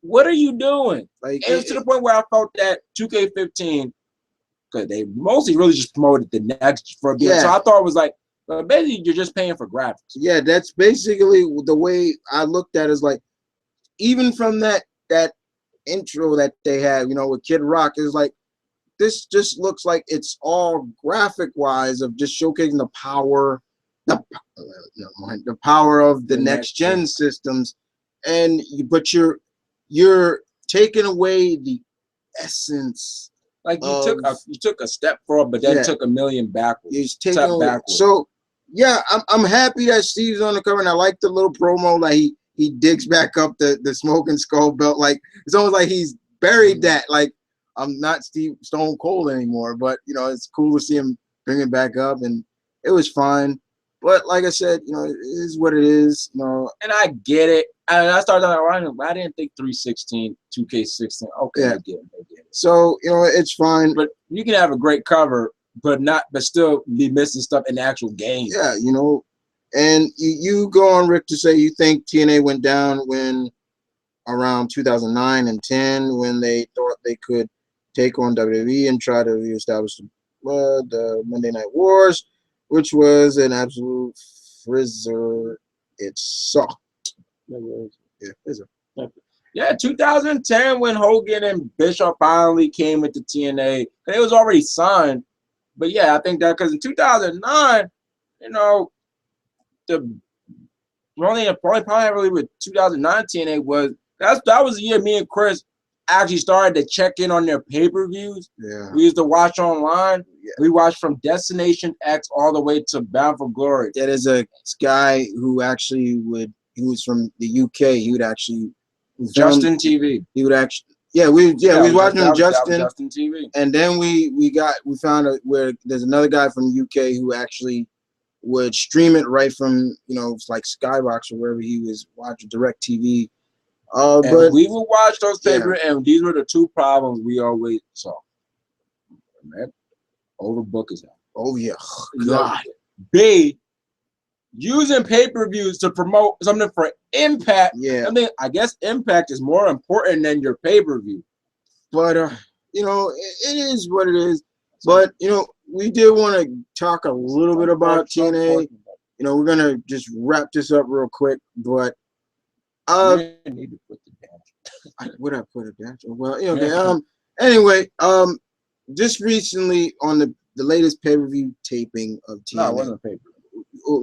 what are you doing? Like, and it's to the point where I felt that 2K15, because they mostly really just promoted the next for a bit. Yeah. So I thought it was like, basically you're just paying for graphics. Yeah, that's basically the way I looked at it. Is like, even from that intro that they have, with Kid Rock, is like, this just looks like it's all graphic wise of just showcasing the power, the power of the next gen systems, but you're taking away the essence. Like you took a step forward, but then took a million backwards. So yeah, I'm happy that Steve's on the cover, and I like the little promo. Like he digs back up the smoking skull belt. Like it's almost like he's buried that. Like I'm not Stone Cold anymore, but it's cool to see him bring it back up, and it was fine. But like I said, it is what it is. And I get it. And I started out, I didn't think 316, 2K16. Okay, I get it. So it's fine. But you can have a great cover, but still be missing stuff in the actual game. Yeah, and you go on, Rick, to say you think TNA went down when around 2009 and 10, when they thought they could take on WWE and try to reestablish the Monday Night Wars, which was an absolute frizzer. It sucked. Yeah, 2010 when Hogan and Bischoff finally came into TNA. It was already signed. But yeah, I think that because in 2009, the only problem really with 2009 TNA was that was the year me and Chris actually started to check in on their pay-per-views. Yeah. We used to watch online. Yeah. We watched from Destination X all the way to Bound for Glory. That is a guy who actually he was from the UK. He would actually Justin TV. He would actually we was watching him Justin TV. And then we found out where there's another guy from the UK who actually would stream it right from like Skybox or wherever he was watching DirecTV. And But we would watch those yeah. papers, and these were the two problems we always saw. Man, overbook is out. Oh yeah, God. B, using pay-per-views to promote something for Impact. Yeah. I mean, I guess Impact is more important than your pay-per-view. But you know, it is what it is. But you know, we did want to talk a little bit about TNA. You know, we're gonna just wrap this up real quick. But You didn't need to put the dash. would I put it down? Well, okay. Anyway, just recently on the latest pay-per-view taping of TNA. No, it wasn't pay-per-view.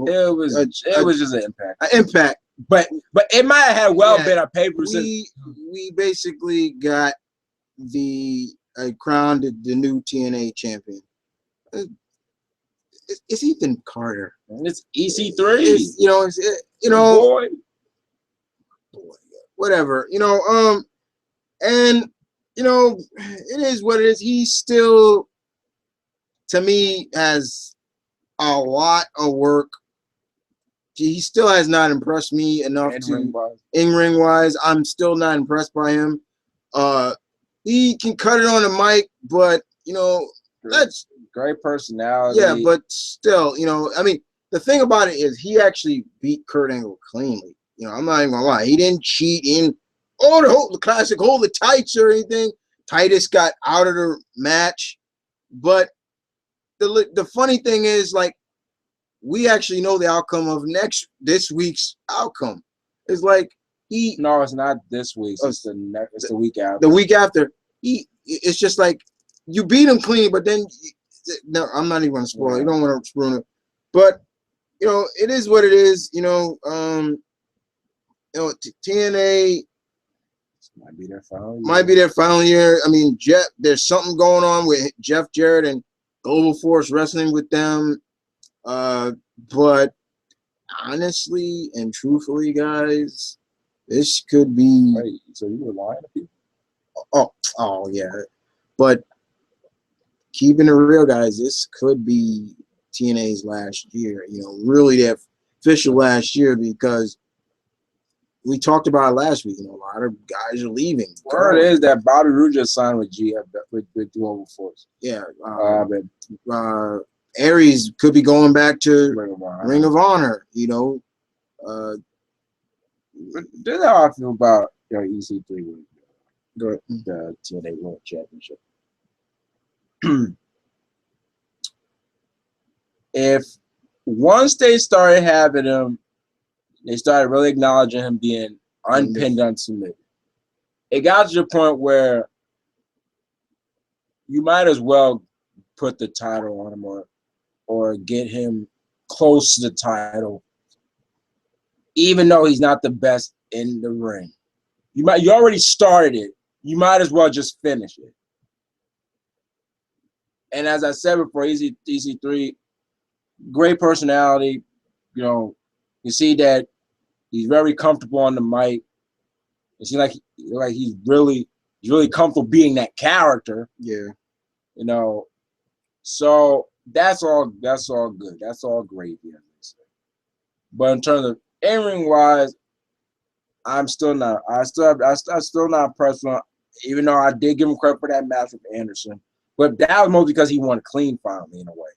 It was just an Impact. Impact. But it might have had been a pay-per-view. We basically got crowned the new TNA champion. It's Ethan Carter. It's EC3. Boy, whatever. And it is what it is. He still, to me, has a lot of work. He still has not impressed me enough in-ring wise. I'm still not impressed by him. He can cut it on the mic, but that's great personality. Yeah, but still, I mean, the thing about it is he actually beat Kurt Angle cleanly. I'm not even gonna lie. He didn't cheat in the classic hold the tights or anything. Titus got out of the match, but the funny thing is, like, we actually know the outcome of this week's outcome. It's like No, it's not this week. It's the week after. The week after. It's just like you beat him clean, but then no, I'm not even gonna spoil it. You don't want to ruin it. But it is what it is. TNA might be their final year. Might be their final year. I mean, there's something going on with Jeff Jarrett and Global Force Wrestling with them. But honestly and truthfully, guys, this could be. Wait, so you were lying to people? Oh yeah. But keeping it real, guys, this could be TNA's last year. Really their official last year, because we talked about it last week. A lot of guys are leaving. Word is that Bobby Roode just signed with with Global Force. Yeah. Aries could be going back to Ring of Honor. This is how I feel about EC3 with the TNA World Championship. If once they started having him, they started really acknowledging him being unpinned, unsubmitted. It got to the point where you might as well put the title on him or get him close to the title, even though he's not the best in the ring. You already started it. You might as well just finish it. And as I said before, EC3, great personality. You see that he's very comfortable on the mic. It seems like he's really comfortable being that character. Yeah. So that's all good. That's all gravy. But in terms of in-ring wise, I'm still not. I'm still not impressed with him, even though I did give him credit for that match with Anderson. But that was mostly because he won clean finally, in a way.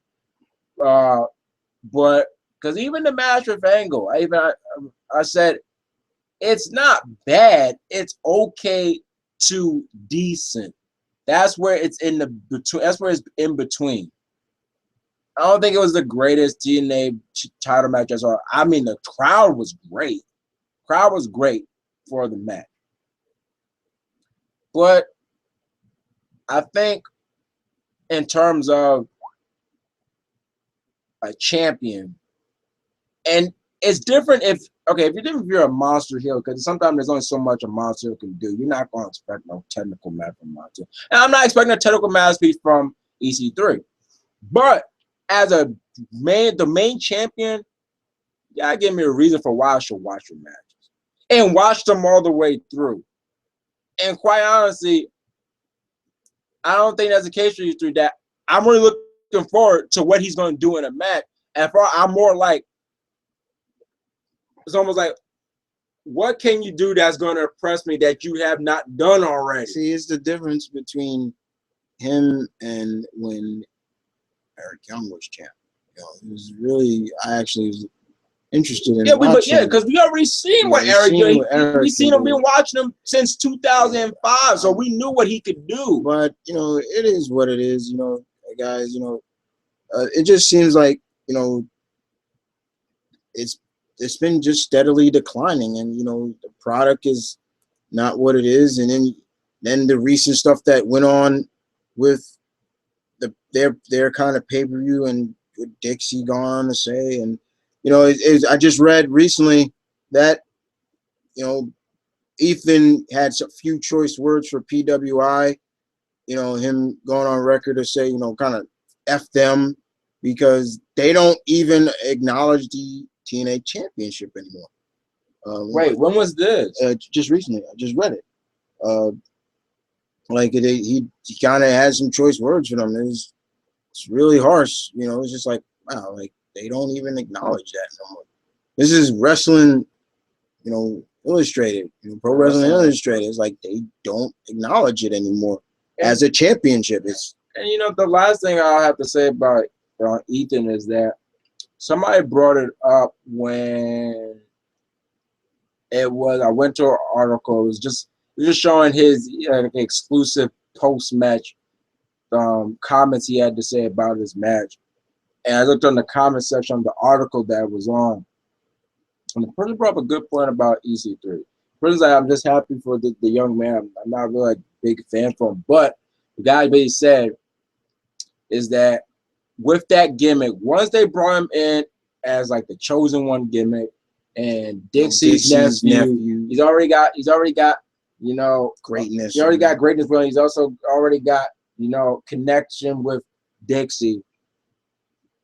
But because even the match with Angle, I said it's not bad. It's okay to decent. That's where it's in between. That's where it's in between. I don't think it was the greatest TNA title match I saw. I mean, the crowd was great. Crowd was great for the match. But I think in terms of a champion, and it's different if you're a monster heel, because sometimes there's only so much a monster heel can do. You're not going to expect no technical match from monster. And I'm not expecting a technical masterpiece from EC3. But as the main champion, you gotta give me a reason for why I should watch your matches. And watch them all the way through. And quite honestly, I don't think that's the case for EC3. That I'm really looking forward to what he's going to do in a match. And I'm more like, it's almost like what can you do that's going to impress me that you have not done already? See, it's the difference between him and when Eric Young was champ. You know, it was really, I actually was interested in watching. Because we already seen what Eric Young. We seen him. Been watching him since 2005, so we knew what he could do. But you know, it is what it is. You know, guys. You know, it just seems like, you know, it's been just steadily declining, and you know, the product is not what it is. And then the recent stuff that went on with their kind of pay-per-view and what Dixie gone on to say, and you know, I just read recently that, you know, Ethan had a few choice words for PWI. You know, him going on record to say, you know, kind of F them because they don't even acknowledge the TNA championship anymore. Wait, when was this? Just recently. I just read it. Like he kind of had some choice words for them. It's really harsh. You know, it's just like, wow, like they don't even acknowledge that no more. This is wrestling, you know, Illustrated, you know, Pro Wrestling Illustrated. It's like they don't acknowledge it anymore as a championship. And you know, the last thing I'll have to say about Ethan is that somebody brought it up when it was. I went to an article. It was just showing his exclusive post-match comments he had to say about his match. And I looked on the comment section of the article that was on. And the person brought up a good point about EC3. The person's like, I'm just happy for the young man. I'm not really a big fan for him. But the guy basically said is that with that gimmick, once they brought him in as like the chosen one gimmick and Dixie's nephew, he's already got, you know, greatness. He already got greatness, but he's also already got, you know, connection with Dixie.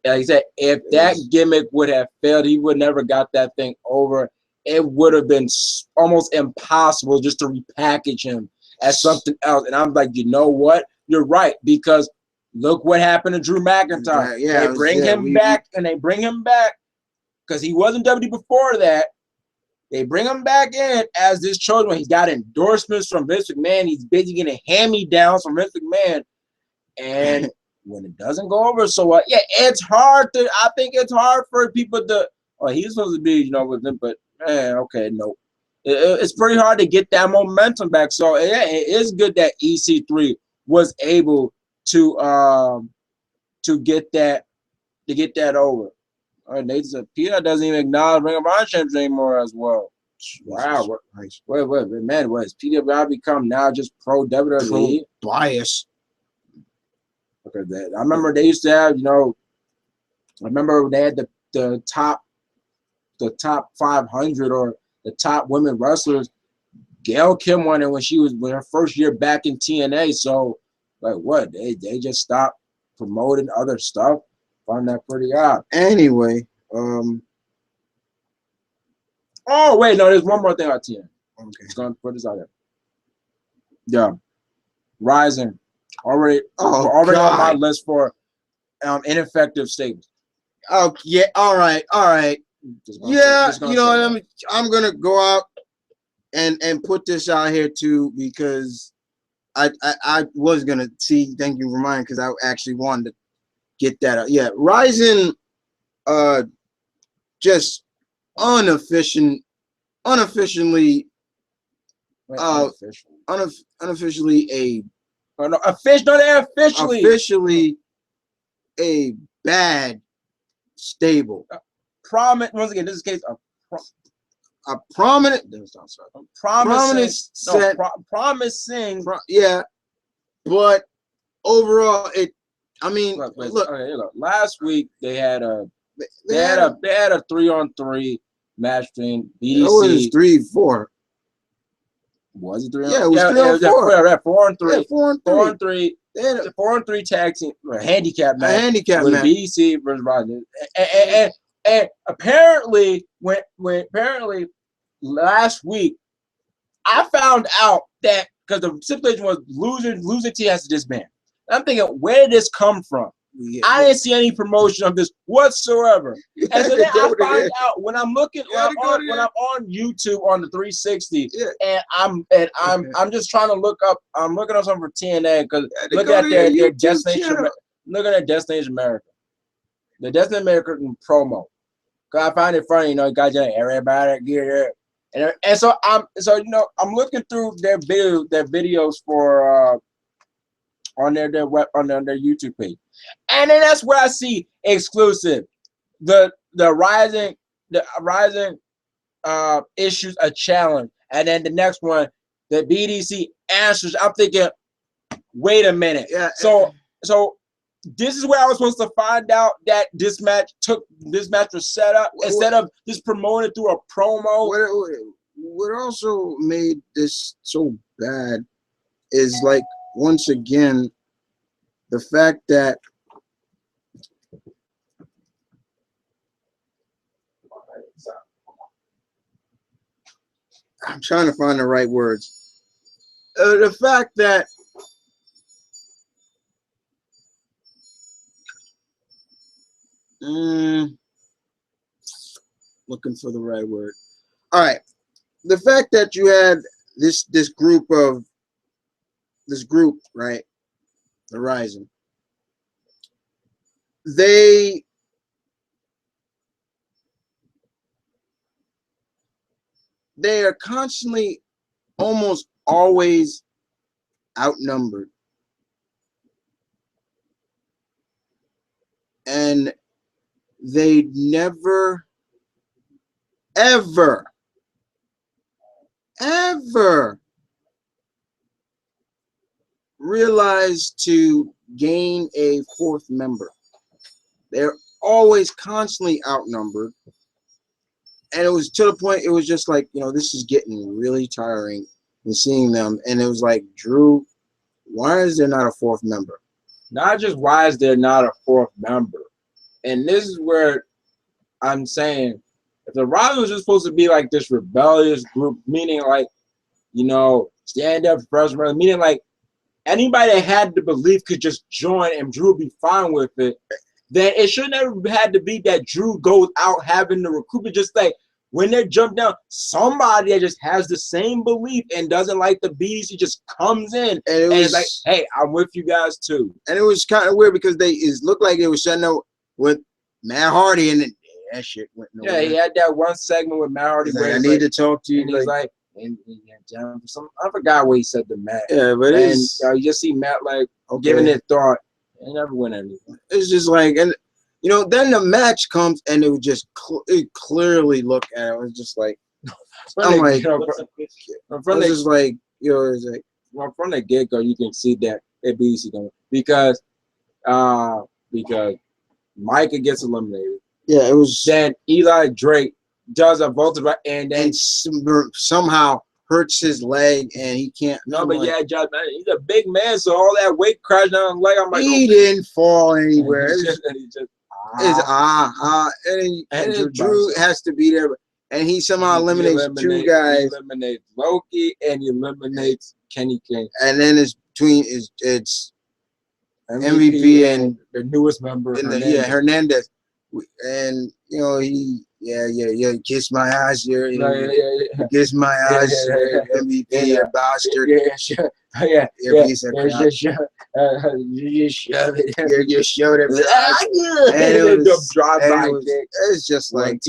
Like I said, if that gimmick would have failed, he would never got that thing over. It would have been almost impossible just to repackage him as something else. And I'm like, you know what? You're right, because look what happened to Drew McIntyre. They bring him back because he wasn't WWE before that. They bring him back in as this chosen one. He's got endorsements from Vince McMahon. He's busy getting hand-me-downs from Vince McMahon. And when it doesn't go over so well, it's hard to. I think it's hard for people to. Oh, he's supposed to be, you know, with them, but okay, no. It's pretty hard to get that momentum back. So it is good that EC3 was able to get that over. All right, Nathan said Peter doesn't even acknowledge Ring of Honor champions anymore as well. Wow, wait, man, what has PWI become now just pro WWE? Pro bias. Okay, I remember they used to have, you know, I remember they had the top 500 or the top women wrestlers. Gail Kim won it when she was her first year back in TNA. So, like, what? They just stopped promoting other stuff. Find that pretty odd. Anyway, oh wait, no, there's one more thing on TNA. Okay, just gonna put this out there. Yeah, Rising already on my list for ineffective statements. Oh yeah, all right. Yeah, you know what? I'm gonna go out and put this out here too, because I was gonna see. Thank you for reminding, because I actually wanted to get that out. Yeah, Ryzen, just unofficially, unofficially a bad stable. Prominent. Once again, this is case a prominent. Promising. Yeah, but overall, it. I mean, look. Last week they had a 3-on-3 match between BDC. It was 3-4. Was it 3? Yeah, it was 3-on-4. 4-on-3. Yeah, 4-on-3. They had a 4-on-3 tag team, a handicap match. With BDC versus Rogers. And apparently, when apparently last week, I found out that because the stipulation was losing team has to disband. I'm thinking, where did this come from? I didn't see any promotion of this whatsoever. And so then I find out when I'm looking when I'm on YouTube on the 360, and I'm just trying to look up. I'm looking up something for TNA because look at their Destination. Looking at Destination America, the Destination America promo. Cause I find it funny, you know, guys like everybody get it, and so I'm looking through their videos for on their YouTube page, and then that's where I see exclusive, the rising issues a challenge, and then the next one, the BDC answers. I'm thinking, wait a minute, so this is where I was supposed to find out that this match was set up instead of just promoted through a promo. What also made this so bad is, like, once again, the fact that I'm trying to find the right words. The fact that looking for the right word. All right, the fact that you had this group, right, the Rising. They are constantly, almost always outnumbered, and they never, ever realized to gain a fourth member. They're always constantly outnumbered, and it was to the point, it was just like, you know, this is getting really tiring and seeing them. And it was like, Drew, why is there not a fourth member? Not just why is there not a fourth member, and this is where I'm saying, if the Rising was just supposed to be like this rebellious group, meaning like, you know, stand up for president, meaning like anybody that had the belief could just join and Drew would be fine with it, then it should never had to be that Drew goes out having the recruitment. Just like when they jump down, somebody that just has the same belief and doesn't like the bees, he just comes in and it's like, hey, I'm with you guys too. And it was kind of weird because it looked like it was setting up with Matt Hardy, and that shit went nowhere. Yeah, he had that one segment with Matt Hardy where I need to talk to you. And he's like, and I forgot what he said to Matt. Yeah, but you just see Matt like giving it thought. It never went anything. It's just like, and you know, then the match comes and it would just clearly look at it. It was just like, I'm like, it's just like, you know, it's like, well, from the get go, you can see that it be easy because Micah gets eliminated. Yeah, it was. Then Eli Drake does a vault and then somehow hurts his leg and he can't. No, but yeah, Josh, man, he's a big man, so all that weight crashed down his leg. I'm like, he didn't fall anywhere. And Drew has to be there, and he somehow eliminates two guys. He eliminates Loki and he eliminates Kenny King. And then it's MVP and the newest member, Hernandez. And you know, he kiss my ass here, kiss my ass, MVP, a bastard. You just shove it. You showed it. And it's just like,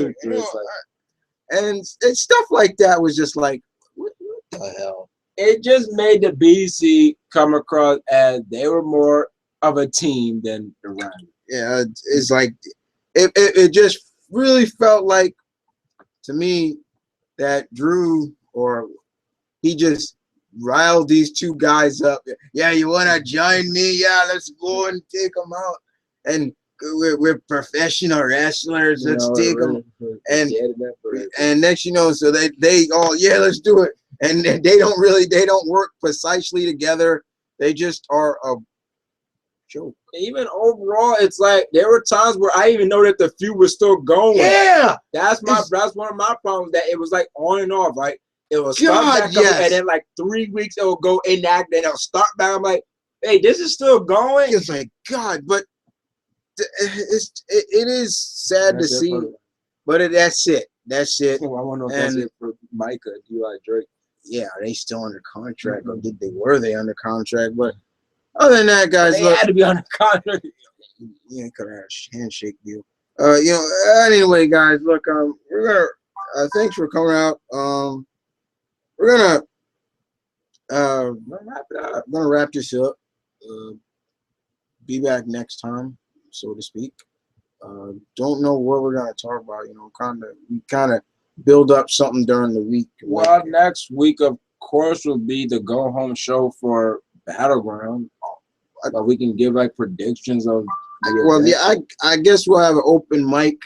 and stuff like that was just like, what the hell? It just made the BC come across as they were more of a team than the Rising. Yeah, it's like it just really felt like to me that Drew, or he just riled these two guys up. Yeah, you want to join me? Yeah, let's go and take them out. And we're professional wrestlers. Let's take them. And next, you know, so they all, yeah, let's do it. And they don't work precisely together. They just are a joke. Even overall, it's like there were times where I even know that the feud was still going. Yeah, that's one of my problems. That it was like on and off. Like it was start back up, and then like 3 weeks it will go inactive, then it'll start back. I'm like, hey, this is still going. It's like, God, but it is sad to see, but that's it. That's it. I want to know if that's it for Micah. Do you like Drake? Yeah, are they still under contract, or were they under contract? But other than that, guys, they had to be under contract. Yeah, could have had a handshake deal. You know. Anyway, guys, look, we're gonna. Thanks for coming out. We're gonna wrap it up. I'm gonna wrap this up. Be back next time, so to speak. Don't know what we're gonna talk about. You know, we kind of build up something during the week. Well, next week, of course, will be the go home show for Battleground. But we can give like predictions of. Well, yeah, I guess we'll have an open mic.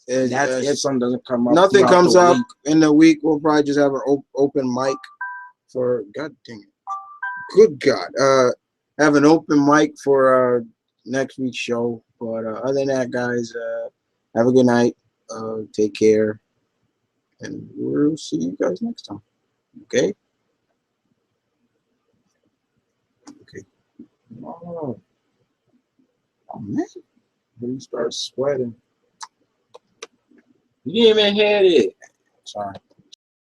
That's if something doesn't come up. Nothing comes up in the week. We'll probably just have an open mic for. God dang it! Good God! Have an open mic for next week's show. But other than that, guys, have a good night. Take care, and we'll see you guys next time. Okay. Okay. Oh man, when you start sweating, you didn't even hit it. Sorry.